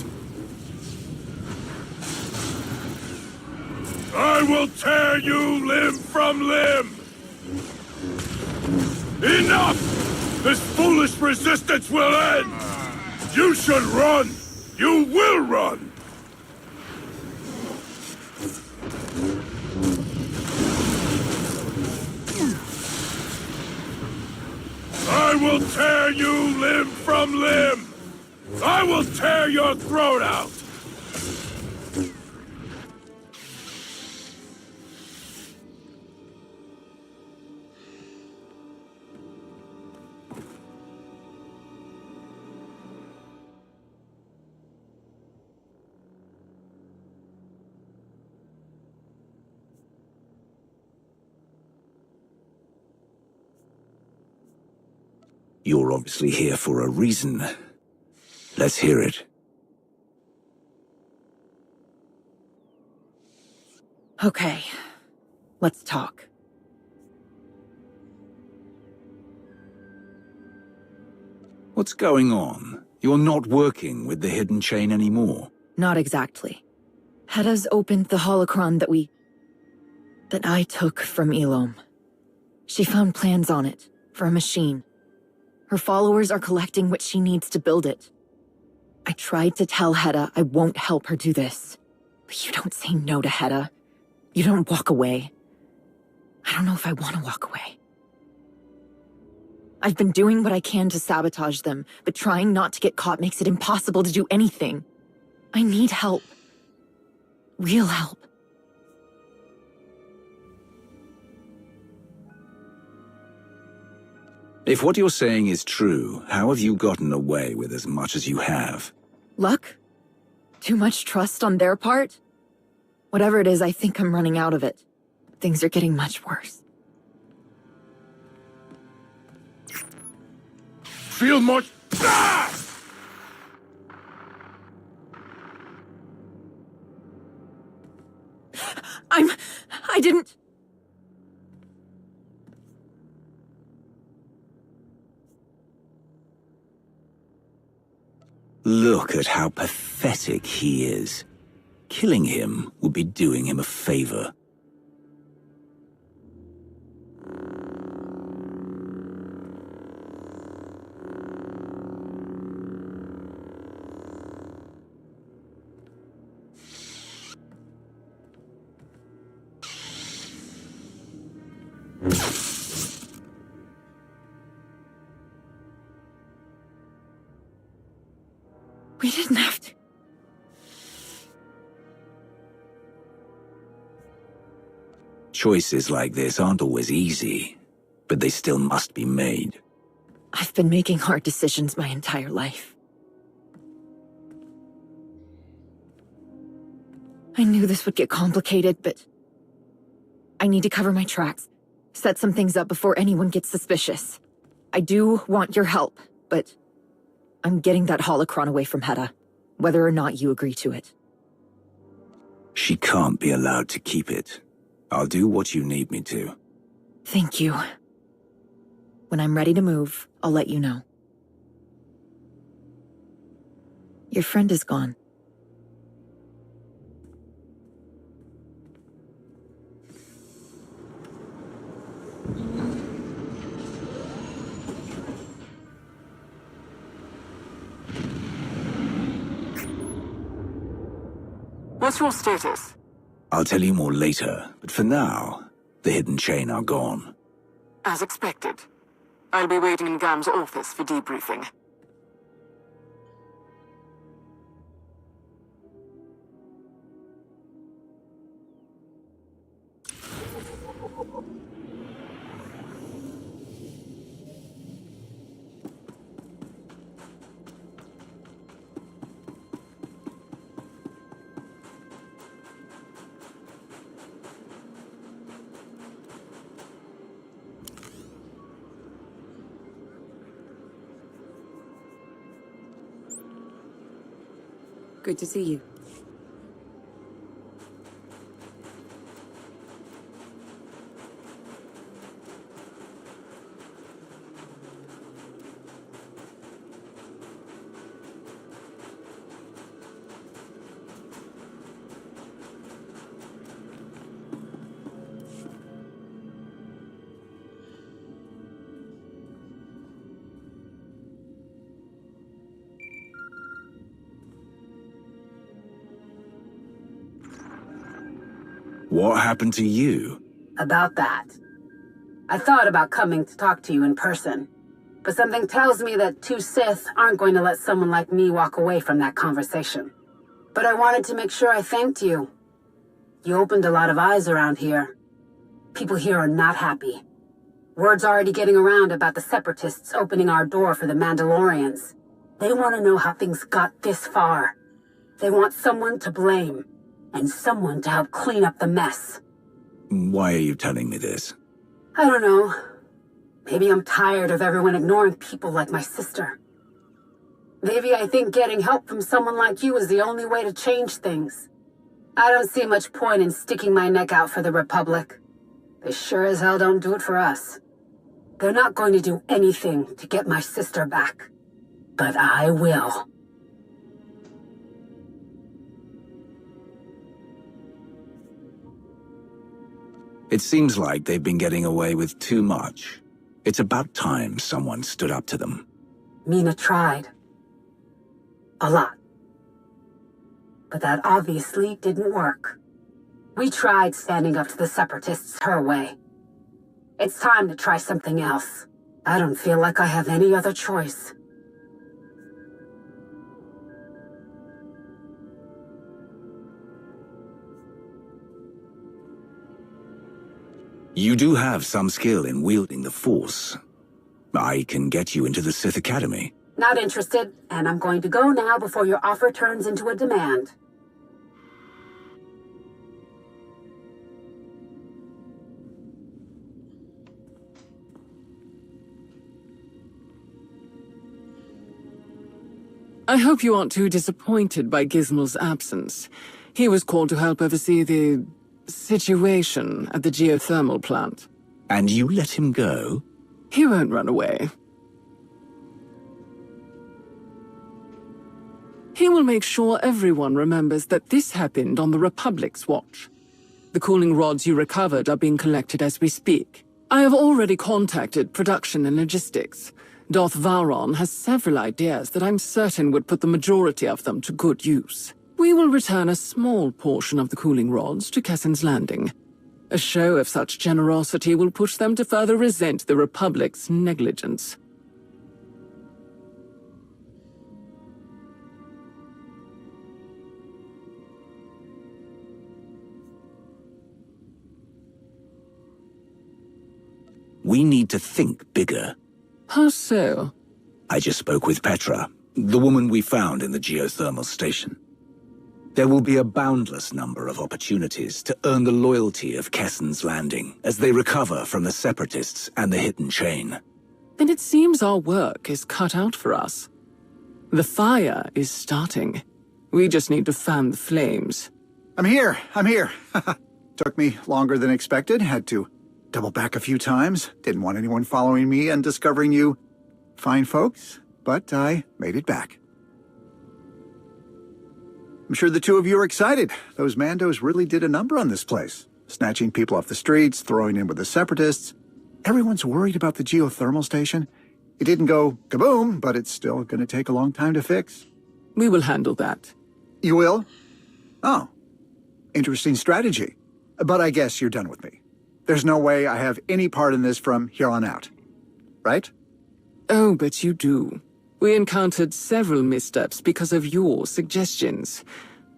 I will tear you limb from limb! Enough! This foolish resistance will end! You should run! You will run! I will tear you limb from limb! I will tear your throat out! You're obviously here for a reason. Let's hear it. Okay, let's talk. What's going on? You're not working with the Hidden Chain anymore. Not exactly. Hedda's opened the holocron that I took from Elom. She found plans on it, for a machine. Her followers are collecting what she needs to build it. I tried to tell Hedda I won't help her do this. But you don't say no to Hedda. You don't walk away. I don't know if I want to walk away. I've been doing what I can to sabotage them, but trying not to get caught makes it impossible to do anything. I need help. Real help. If what you're saying is true, how have you gotten away with as much as you have? Luck? Too much trust on their part? Whatever it is, I think I'm running out of it. Things are getting much worse. Field Marshal... Ah! I didn't... Look at how pathetic he is. Killing him would be doing him a favor. We didn't have to. Choices like this aren't always easy, but they still must be made. I've been making hard decisions my entire life. I knew this would get complicated, but I need to cover my tracks, set some things up before anyone gets suspicious. I do want your help, but I'm getting that holocron away from Hedda, whether or not you agree to it. She can't be allowed to keep it. I'll do what you need me to. Thank you. When I'm ready to move, I'll let you know. Your friend is gone. What's your status? I'll tell you more later, but for now, the Hidden Chain are gone. As expected. I'll be waiting in Gam's office for debriefing. Good to see you. What happened to you? About that. I thought about coming to talk to you in person, but something tells me that two Sith aren't going to let someone like me walk away from that conversation. But I wanted to make sure I thanked you. You opened a lot of eyes around here. People here are not happy. Word's already getting around about the Separatists opening our door for the Mandalorians. They want to know how things got this far. They want someone to blame. And someone to help clean up the mess. Why are you telling me this? I don't know. Maybe I'm tired of everyone ignoring people like my sister. Maybe I think getting help from someone like you is the only way to change things. I don't see much point in sticking my neck out for the Republic. They sure as hell don't do it for us. They're not going to do anything to get my sister back. But I will. It seems like they've been getting away with too much. It's about time someone stood up to them. Mina tried. A lot. But that obviously didn't work. We tried standing up to the Separatists her way. It's time to try something else. I don't feel like I have any other choice. You do have some skill in wielding the Force. I can get you into the Sith Academy. Not interested, and I'm going to go now before your offer turns into a demand. I hope you aren't too disappointed by Gizmal's absence. He was called to help oversee the situation at the geothermal plant. And you let him go? He won't run away. He will make sure everyone remembers that this happened on the Republic's watch. The cooling rods you recovered are being collected as we speak. I have already contacted production and logistics. Darth Vowron has several ideas that I'm certain would put the majority of them to good use. We will return a small portion of the cooling rods to Kessen's Landing. A show of such generosity will push them to further resent the Republic's negligence. We need to think bigger. How so? I just spoke with Petra, the woman we found in the geothermal station. There will be a boundless number of opportunities to earn the loyalty of Kessen's Landing as they recover from the Separatists and the Hidden Chain. Then it seems our work is cut out for us. The fire is starting. We just need to fan the flames. I'm here. Took me longer than expected. Had to double back a few times. Didn't want anyone following me and discovering you fine folks, but I made it back. I'm sure the two of you are excited. Those Mandos really did a number on this place. Snatching people off the streets, throwing in with the Separatists. Everyone's worried about the geothermal station. It didn't go kaboom, but it's still going to take a long time to fix. We will handle that. You will? Oh. Interesting strategy. But I guess you're done with me. There's no way I have any part in this from here on out. Right? Oh, but you do. We encountered several missteps because of your suggestions.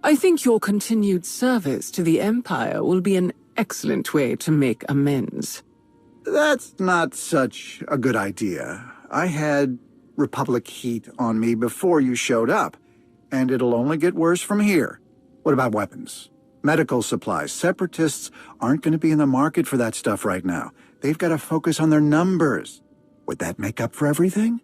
I think your continued service to the Empire will be an excellent way to make amends. That's not such a good idea. I had Republic heat on me before you showed up, and it'll only get worse from here. What about weapons? Medical supplies. Separatists aren't going to be in the market for that stuff right now. They've got to focus on their numbers. Would that make up for everything?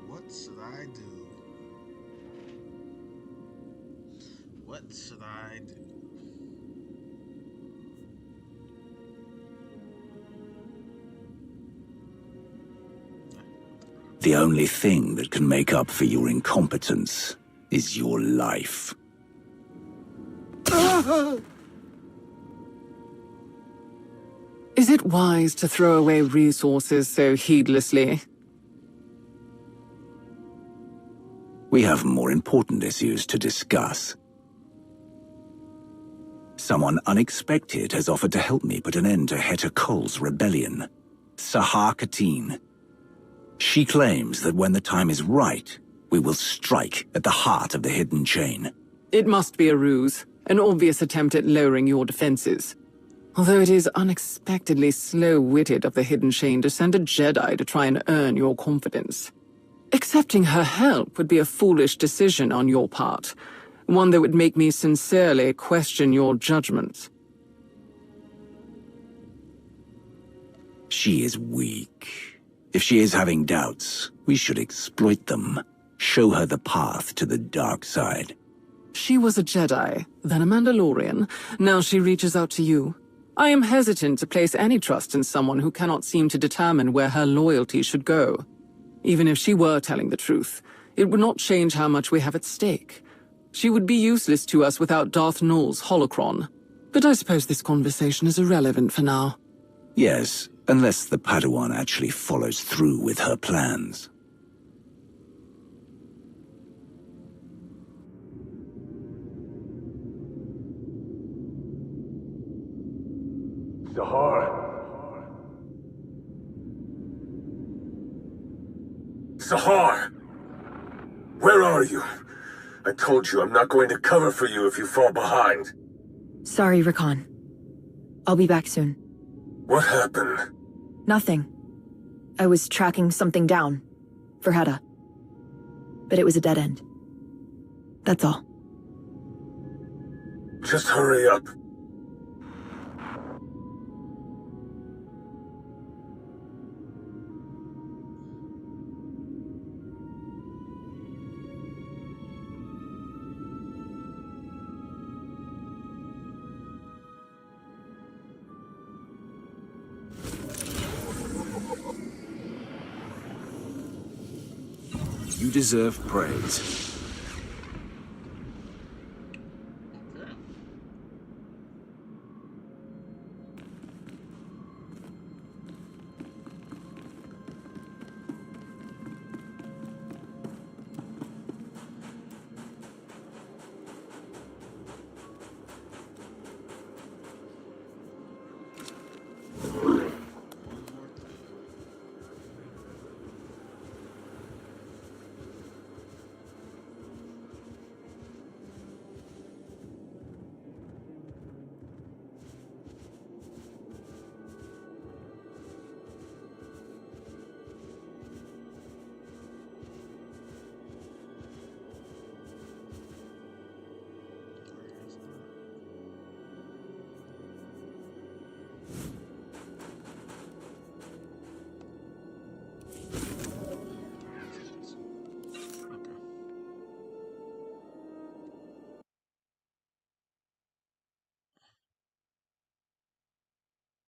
What should I do? What should I do? The only thing that can make up for your incompetence is your life. Is it wise to throw away resources so heedlessly? We have more important issues to discuss. Someone unexpected has offered to help me put an end to Heta Cole's rebellion. Sahar Katin. She claims that when the time is right, we will strike at the heart of the hidden chain. It must be a ruse, an obvious attempt at lowering your defenses. Although it is unexpectedly slow-witted of the hidden chain to send a Jedi to try and earn your confidence. Accepting her help would be a foolish decision on your part, one that would make me sincerely question your judgment. She is weak. If she is having doubts, we should exploit them. Show her the path to the dark side. She was a Jedi, then a Mandalorian. Now she reaches out to you. I am hesitant to place any trust in someone who cannot seem to determine where her loyalty should go. Even if she were telling the truth, it would not change how much we have at stake. She would be useless to us without Darth Nul's holocron. But I suppose this conversation is irrelevant for now. Yes, unless the Padawan actually follows through with her plans. Sahar! Sahar! Where are you? I told you I'm not going to cover for you if you fall behind. Sorry, Rakan. I'll be back soon. What happened? Nothing. I was tracking something down. For Heta. But it was a dead end. That's all. Just hurry up. You deserve praise.